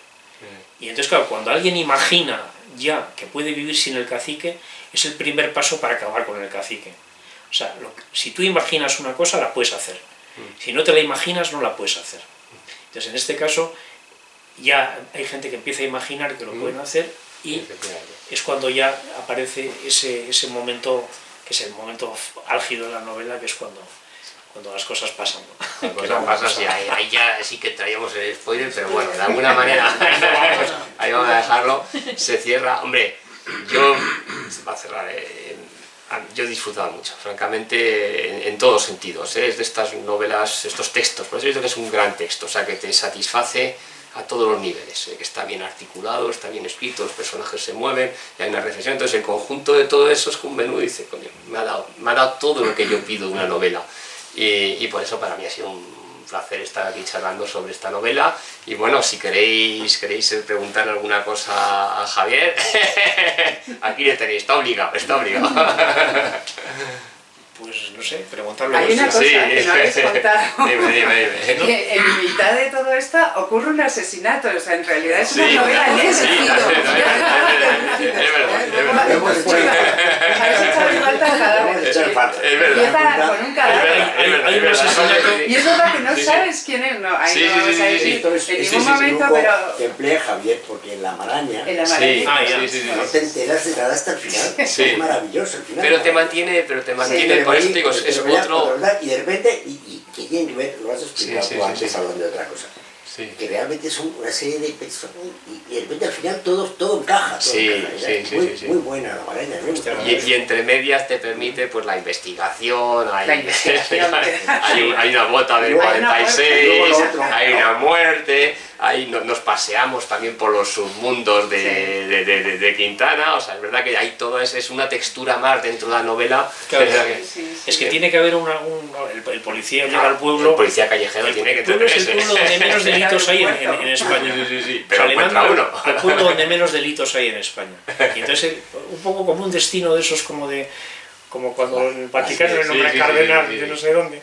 Y entonces, claro, cuando alguien imagina ya que puede vivir sin el cacique, es el primer paso para acabar con el cacique. O sea, si tú imaginas una cosa, la puedes hacer. Si no te la imaginas, no la puedes hacer. Entonces, en este caso, ya hay gente que empieza a imaginar que lo pueden hacer y es cuando ya aparece ese momento, que es el momento álgido de la novela, que es cuando las cosas pasan, ¿no? Las cosas pasan, sí, ahí ya sí que traíamos el spoiler, pero bueno, de alguna manera, ahí vamos a dejarlo, se cierra. Hombre, se va a cerrar, yo he disfrutado mucho, francamente, en todos sentidos, es de estas novelas, estos textos, por eso yo creo que es un gran texto, o sea, que te satisface a todos los niveles, que está bien articulado, está bien escrito, los personajes se mueven, y hay una reflexión, entonces el conjunto de todo eso es que un menú dice, coño, me ha dado todo lo que yo pido de una novela, y por eso para mí ha sido un placer estar aquí charlando sobre esta novela, y bueno, si queréis preguntar alguna cosa a Javier, aquí le tenéis, está obligado. Pues no sé, preguntarlo. Hay una cosa que no habéis contado. Dime. Que en mitad de todo esto ocurre un asesinato, o sea, en realidad es una novela en ese sentido. Habéis echado en falta el cadáver. Empieza con un cadáver. Hay un asesinato. Y es verdad que no sabes quién es. No, ahí no vamos a decir en ningún momento, pero... Que emplea Javier, porque en La Maraña no te enteras de nada hasta el final. Es maravilloso el final. Pero te mantiene, por eso te digo, es otro... Y de repente, y que tiene que ver, lo has explicado tú antes hablando de otra cosa, que realmente son una serie de personas y de repente al final todo encaja. Muy buena La Maraña. Y entre medias te permite pues la investigación, hay una bota del 46, hay una muerte, nos paseamos también por los submundos de Quintana, o sea, es verdad que hay todo, es una textura más dentro de la novela. Claro, es que tiene que haber el policía llega al pueblo, el policía callejero tiene que tener es el pueblo donde menos delitos hay en España. Pero encuentra uno. El pueblo donde menos delitos hay en España. Y entonces, un poco como un destino de esos como cuando el Vaticano le nombra cardenal de no sé dónde,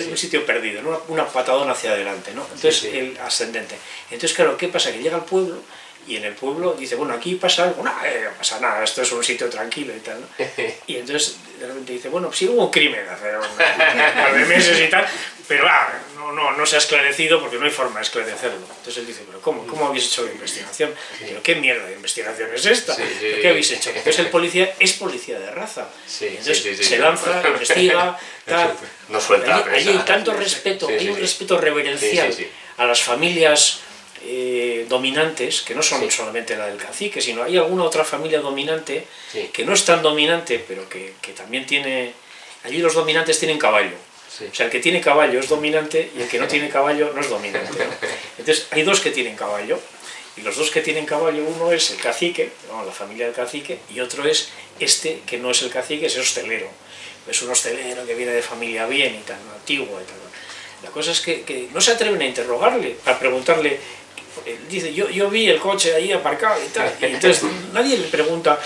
un sitio perdido, ¿no? Una patadona hacia adelante, ¿no? Entonces, el ascendente. Entonces, claro, ¿qué pasa? Que llega al pueblo y en el pueblo dice, bueno, aquí pasa algo, no pasa nada, esto es un sitio tranquilo y tal, ¿no? Y entonces de repente dice, bueno, sí hubo un crimen hace un par de meses y tal, pero no se ha esclarecido porque no hay forma de esclarecerlo. Entonces él dice, pero ¿cómo habéis hecho la investigación? Pero ¿qué mierda de investigación es esta? ¿Pero qué habéis hecho? Entonces el policía es policía de raza. Entonces se lanza, investiga, tal. No suelta. Allí hay tanto respeto, hay un respeto reverencial a las familias dominantes, que no son solamente la del cacique, sino hay alguna otra familia dominante que no es tan dominante, pero que también tiene... Allí los dominantes tienen caballo. O sea, el que tiene caballo es dominante y el que no tiene caballo no es dominante, ¿no? Entonces, hay dos que tienen caballo, y los dos que tienen caballo, uno es el cacique, ¿no?, la familia del cacique, y otro es este, que no es el cacique, es el hostelero. Es un hostelero que viene de familia bien y tan antigua y tal. La cosa es que no se atreven a interrogarle, a preguntarle. Dice, yo vi el coche ahí aparcado y tal, y entonces nadie le pregunta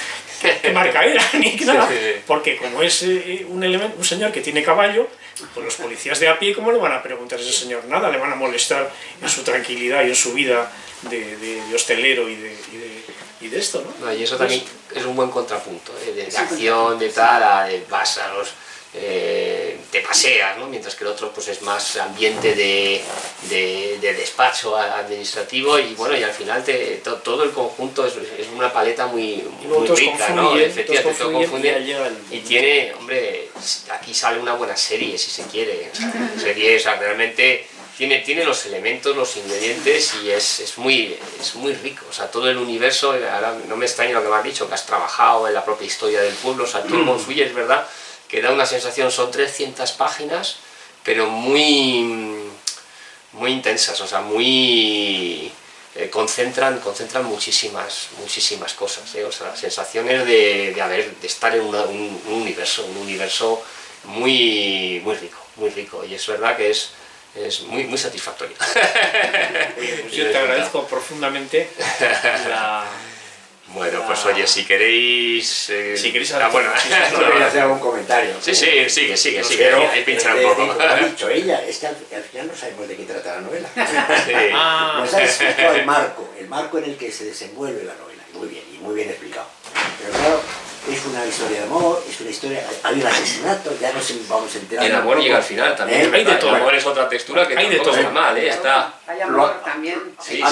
qué marca era ni nada, porque como es un señor que tiene caballo, pues los policías de a pie, ¿cómo le van a preguntar a ese señor? Nada, le van a molestar en su tranquilidad y en su vida de hostelero y de esto, ¿no? No, y eso también es un buen contrapunto, de acción, de tal, vas a los... te paseas, ¿no? Mientras que el otro pues es más ambiente de despacho administrativo, y bueno, y al final todo el conjunto es una paleta muy rica, ¿no? Efectivamente, todo confunde, y tiene, hombre, aquí sale una buena serie, si se quiere, o sea, realmente tiene los elementos, los ingredientes, y es muy rico, o sea, todo el universo. Ahora no me extraña lo que me has dicho, que has trabajado en la propia historia del pueblo, o sea, todo confluye, es verdad, que da una sensación, son 300 páginas, pero muy intensas, o sea, concentran muchísimas cosas, o sea, sensaciones de estar en un universo muy rico, y es verdad que es muy satisfactorio. Pues yo te agradezco profundamente la... Bueno, pues oye, si queréis... si queréis quería hacer algún comentario. Sí, sigue, ahí pincha un poco. Lo ha dicho ella, es que al final no sabemos de qué trata la novela. Nos ha explicado el marco en el que se desenvuelve la novela, muy bien explicado. Pero claro, es una historia de amor, es una historia... Hay un asesinato, ya nos vamos a enterar. El amor llega al final también. Hay de todo. El amor es otra textura que tampoco está mal, está... Hay amor también. Sí,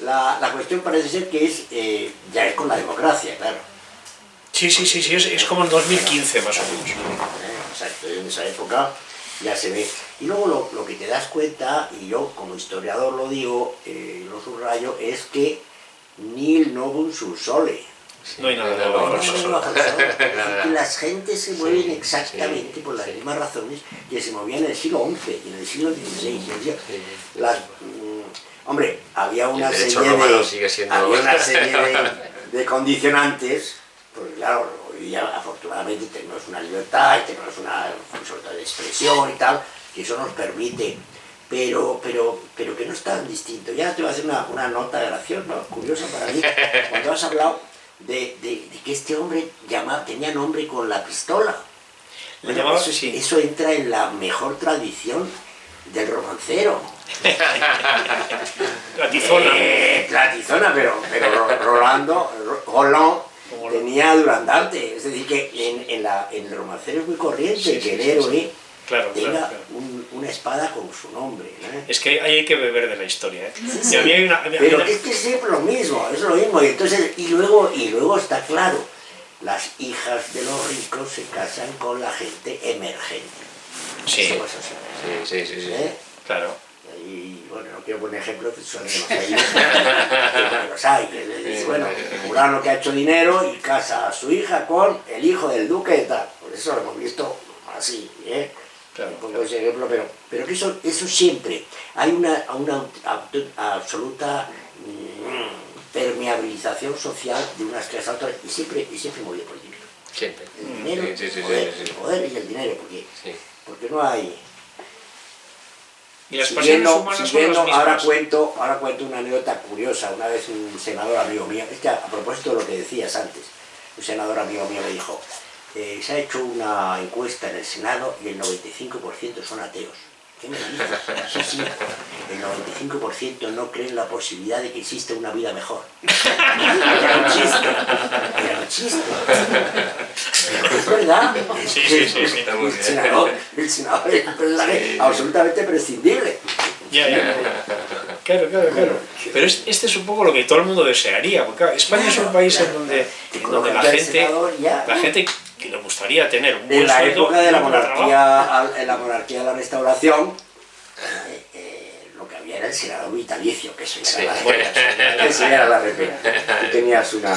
La cuestión parece ser que ya es con la democracia, claro. Sí, es como en 2015 más o menos. Exacto, en esa época ya se ve. Y luego lo que te das cuenta, y yo como historiador lo digo, lo subrayo, es que nil novum sub sole. No hay nada nuevo. Las gentes se mueven exactamente por las mismas razones que se movían en el siglo XI y en el siglo XVI. Hombre, había una serie de condicionantes, porque claro, hoy ya afortunadamente tenemos una libertad y tenemos una libertad de expresión y tal, que eso nos permite, pero que no es tan distinto. Ya te voy a hacer una nota graciosa, ¿no?, curiosa para mí, cuando has hablado de que este hombre tenía nombre con la pistola. Bueno, eso entra en la mejor tradición del romancero. La tizona. La tizona, pero Roland tenía Durandarte. Es decir, que en el romancero es muy corriente que el héroe tenga una espada con su nombre, ¿no? Es que hay que beber de la historia, ¿eh? Sí. Pero es que es siempre lo mismo, es lo mismo. Y luego está claro, las hijas de los ricos se casan con la gente emergente. Sí. Claro. Y bueno, no quiero poner ejemplos, son los hay. Bueno, fulano que ha hecho dinero y casa a su hija con el hijo del duque de tal. Por eso lo hemos visto así, ¿eh? Claro, pongo ese ejemplo, pero que eso siempre. Hay una absoluta permeabilización social de unas clases a otras, y siempre muy de política. Siempre. El dinero, el poder y el dinero, porque no hay... Y las pasiones humanas son las mismas. Ahora cuento una anécdota curiosa. Una vez un senador amigo mío, a propósito de lo que decías antes, un senador amigo mío me dijo, se ha hecho una encuesta en el Senado y el 95% son ateos. ¿Qué me dices? Sí, el 95% no creen la posibilidad de que exista una vida mejor. Era un chiste. Es verdad. Sí. El senador es un personaje absolutamente prescindible. Ya. Claro. Pero este es un poco lo que todo el mundo desearía, porque claro, España es un país en donde la gente que le gustaría tener un buen en la sueldo, época de la monarquía de la Restauración, lo que había era el senador vitalicio, que eso Sí. era la eso era la repera. Tú tenías una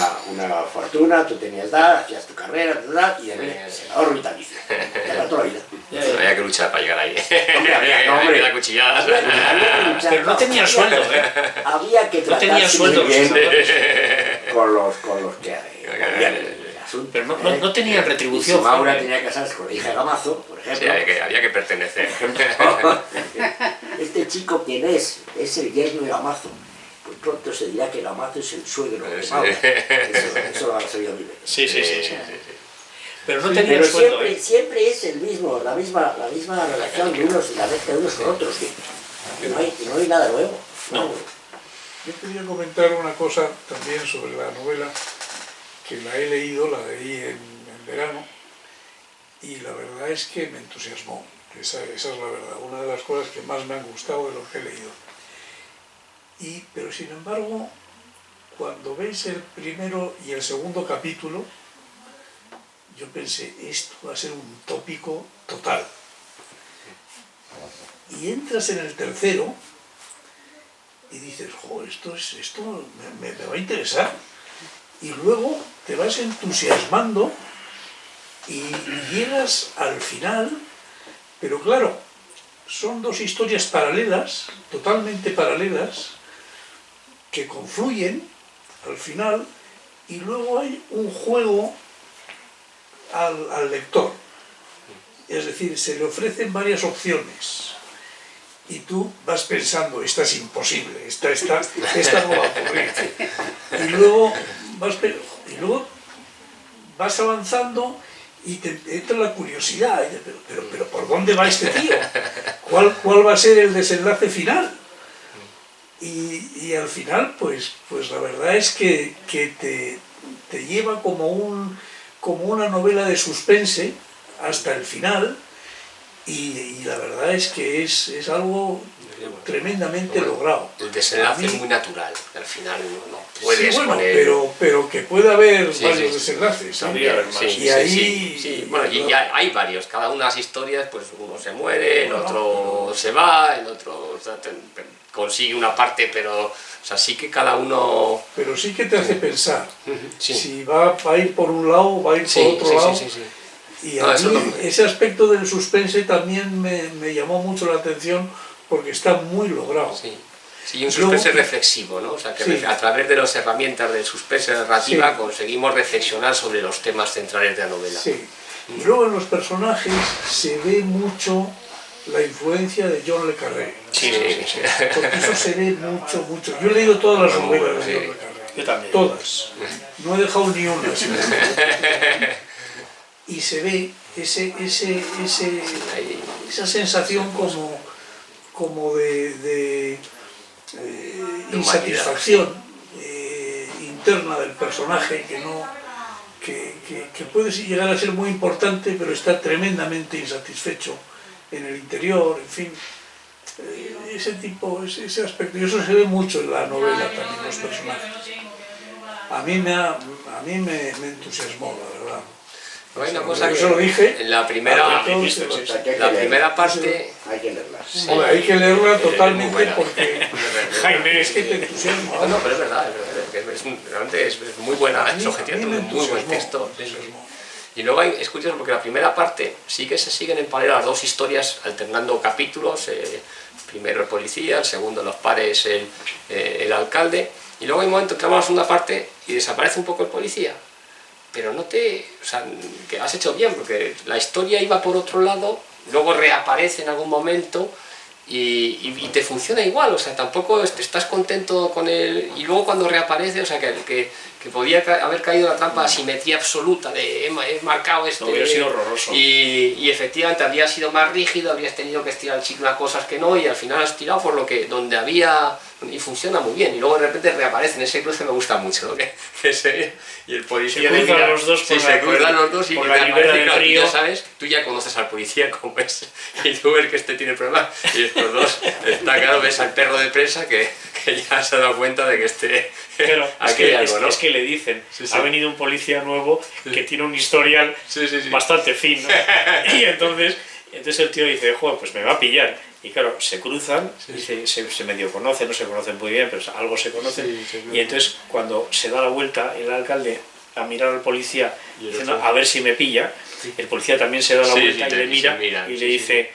fortuna, tú tenías hacías tu carrera, y era el senador vitalicio. Era toda la vida. Había que luchar para llegar ahí. Hombre, Había que dar cuchilladas. Había que luchar, Pero no tenía sueldo, había que No tenía tratarse sueldo muy los bien senadores. con los que habían el asunto. Pero no tenían Y retribución. si Maura Jaime. tenía que casarse con la hija de Gamazo, por Sí, ejemplo. había que pertenecer. Este chico, ¿quién es? Es el yerno de Gamazo. Pues pronto se dirá que Gamazo es el suegro de Maura. Eso lo han sabido mil veces. Sí. Pero no Sí, tenían Pero sueldo, siempre es el mismo, la misma relación de unos y la mezcla de unos con otros. Que no hay nada nuevo. No. Yo quería comentar una cosa también sobre la novela, que la he leído, la leí en verano, y la verdad es que me entusiasmó. Esa es la verdad, una de las cosas que más me han gustado de lo que he leído. Pero sin embargo, cuando veis el primero y el segundo capítulo, yo pensé, esto va a ser un tópico total. Y entras en el tercero y dices, jo, esto me va a interesar. Y luego te vas entusiasmando y llegas al final, pero claro, son dos historias paralelas, totalmente paralelas, que confluyen al final, y luego hay un juego al lector. Es decir, se le ofrecen varias opciones. Y tú vas pensando, esta es imposible, esta no va a ocurrir. Y luego vas avanzando y te entra la curiosidad. Y dices, pero ¿por dónde va este tío? ¿Cuál va a ser el desenlace final? Y al final, pues la verdad es que te lleva como una novela de suspense hasta el final. Y la verdad es que es algo tremendamente logrado. El desenlace es muy natural, al final no puedes sí, bueno, poner... pero que puede haber Sí, varios sí. desenlaces. ¿no? Podría haber más. Sí, Y ahí... sí. Bueno, y ya hay varios, cada una de las historias, pues uno se muere, el otro se va, el otro consigue una parte, pero, o sea, sí que cada uno... Pero sí que te hace pensar. Sí. Si va a ir por un lado, va a ir por otro lado. Sí. Y No, a eso mí no- ese aspecto del suspense también me llamó mucho la atención porque está muy logrado. Sí, y un suspense Luego- reflexivo, ¿no? O sea, que Sí. a través de las herramientas del suspense narrativa Sí. conseguimos reflexionar sobre los temas centrales de la novela. Sí. Y luego en los personajes se ve mucho la influencia de John le Carré. Sí. Porque eso se ve mucho. Yo he leído todas las novelas de Sí. John le Carré. Yo también. Todas. No he dejado ni una. sin embargo. Y se ve esa sensación como de insatisfacción interna del personaje que puede llegar a ser muy importante, pero está tremendamente insatisfecho en el interior, en fin. Ese aspecto, y eso se ve mucho en la novela también, los personajes. A mí me entusiasmó, la verdad. Hay una cosa Por eso lo dije. en la primera parte... Hay que leerlas. Hombre, hay que leerla totalmente buena. porque Jaime, es que te entusiasma. No, pero es verdad, realmente es muy buena, es objetiva, A mí me un muy buen entusiasmó, texto. me entusiasmó. Y luego es curioso porque la primera parte sí que se siguen en paralelo las dos historias, alternando capítulos, primero el policía, el segundo los pares, el alcalde, y luego hay un momento que entramos a la segunda parte y desaparece un poco el policía. Pero o sea, que has hecho bien, porque la historia iba por otro lado, luego reaparece en algún momento y te funciona igual, o sea, tampoco estás contento con él, y luego cuando reaparece, o sea, que podía haber caído en la trampa de asimetría absoluta, de he marcado esto, Hubiera sido horroroso. y efectivamente habría sido más rígido, habrías tenido que estirar el chicle a cosas que no, y al final has tirado por donde había, y funciona muy bien, y luego de repente reaparecen, ese cruce me gusta mucho, ¿no? Y el policía Se cruzan los dos sí, por se la- cruzan los dos y por la reaparece, ribera del claro, tú río. ya sabes, tú ya conoces al policía como es, y tú ves que este tiene problemas, y estos dos, está claro, ves al perro de prensa que ya se ha dado cuenta de que Pero aquí hay algo, ¿no? es que le dicen, Sí, sí. ha venido un policía nuevo que tiene un historial Sí. bastante fino. Y entonces el tío dice, joder, pues me va a pillar. Y claro, se cruzan, y se medio conocen, no se conocen muy bien, pero algo se conocen. Y entonces cuando se da la vuelta el alcalde a mirar al policía diciendo a ver si me pilla, el policía también se da la vuelta y le mira y le dice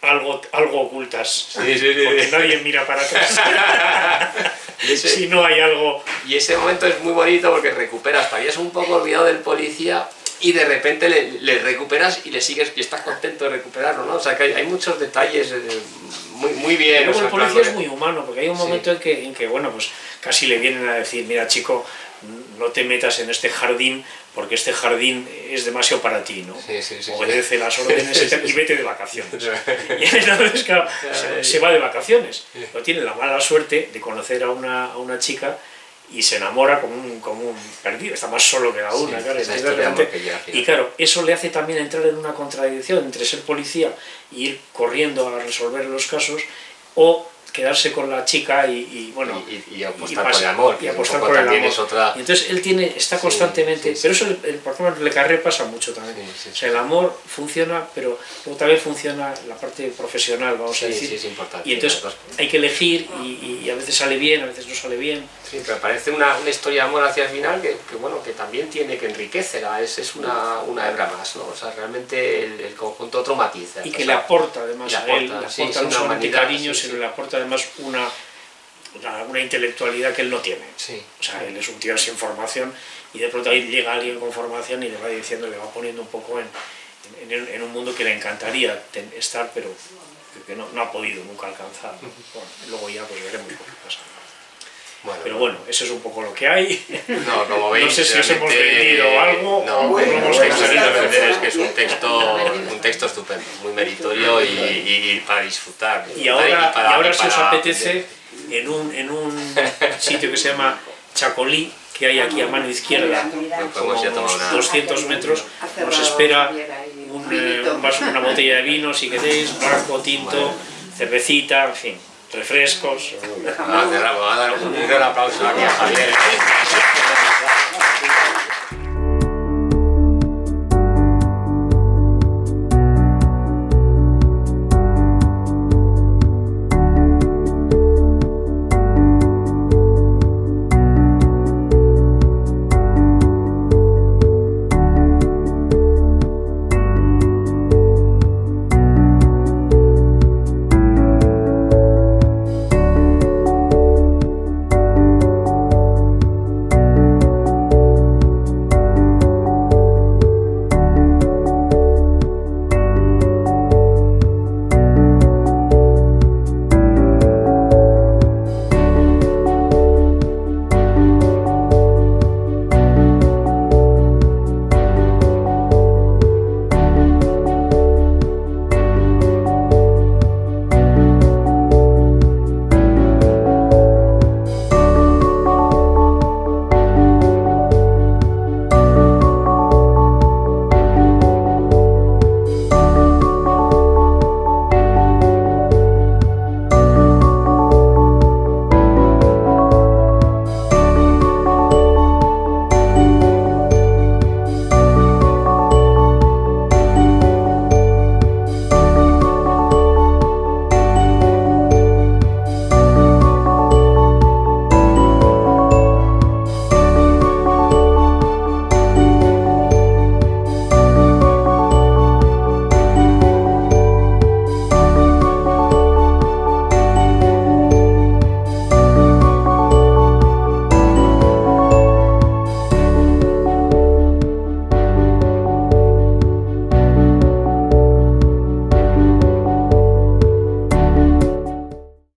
algo ocultas, porque nadie mira para atrás. Si no hay algo. Y ese momento es muy bonito porque recuperas, te habías un poco olvidado del policía y de repente le recuperas y le sigues y estás contento de recuperarlo, ¿no? O sea que hay muchos detalles muy bien. Y luego o sea, el policía claro, es muy humano, porque hay un momento en que, bueno, pues casi le vienen a decir, mira chico, no te metas en este jardín porque este jardín es demasiado para ti, ¿no? Obedece las órdenes y vete de vacaciones. Y entonces, claro, se va de vacaciones. Pero tiene la mala suerte de conocer a una chica y se enamora como un perdido, está más solo que la una, claro, y claro, eso le hace también entrar en una contradicción entre ser policía y ir corriendo a resolver los casos, o quedarse con la chica y apostar por el amor, y apostar por el amor. Es otra... Y entonces él está constantemente, pero eso por ejemplo en Le Carré pasa mucho también. O sea, el amor funciona, pero luego también funciona la parte profesional, vamos a decir. Es importante. Y entonces hay que elegir y a veces sale bien, a veces no sale bien. Sí, pero parece una historia de amor hacia el final que también tiene que enriquecerla, es una hebra más, ¿no? O sea, realmente el conjunto otro matiz. Y que le aporta además a él, le aporta no solamente cariño, sino le aporta además una intelectualidad que él no tiene. O sea, él es un tío sin formación y de pronto ahí llega alguien con formación y le va diciendo, le va poniendo un poco en un mundo que le encantaría estar, pero que no ha podido nunca alcanzar. Bueno, luego ya pues veremos lo que pasa. Pero bueno, eso es un poco lo que hay. No, como veis, no sé si os hemos vendido algo. No, o lo hemos conseguido conseguido vender, es que es un texto estupendo, muy meritorio y para disfrutar. Y ahora si os apetece, en un sitio que se llama Chacolí, que hay aquí a mano izquierda, como unos 200 metros, nos espera una botella de vino, si queréis, blanco, tinto, cervecita, en fin, refrescos. Vamos a dar un gran aplauso aquí a Javier.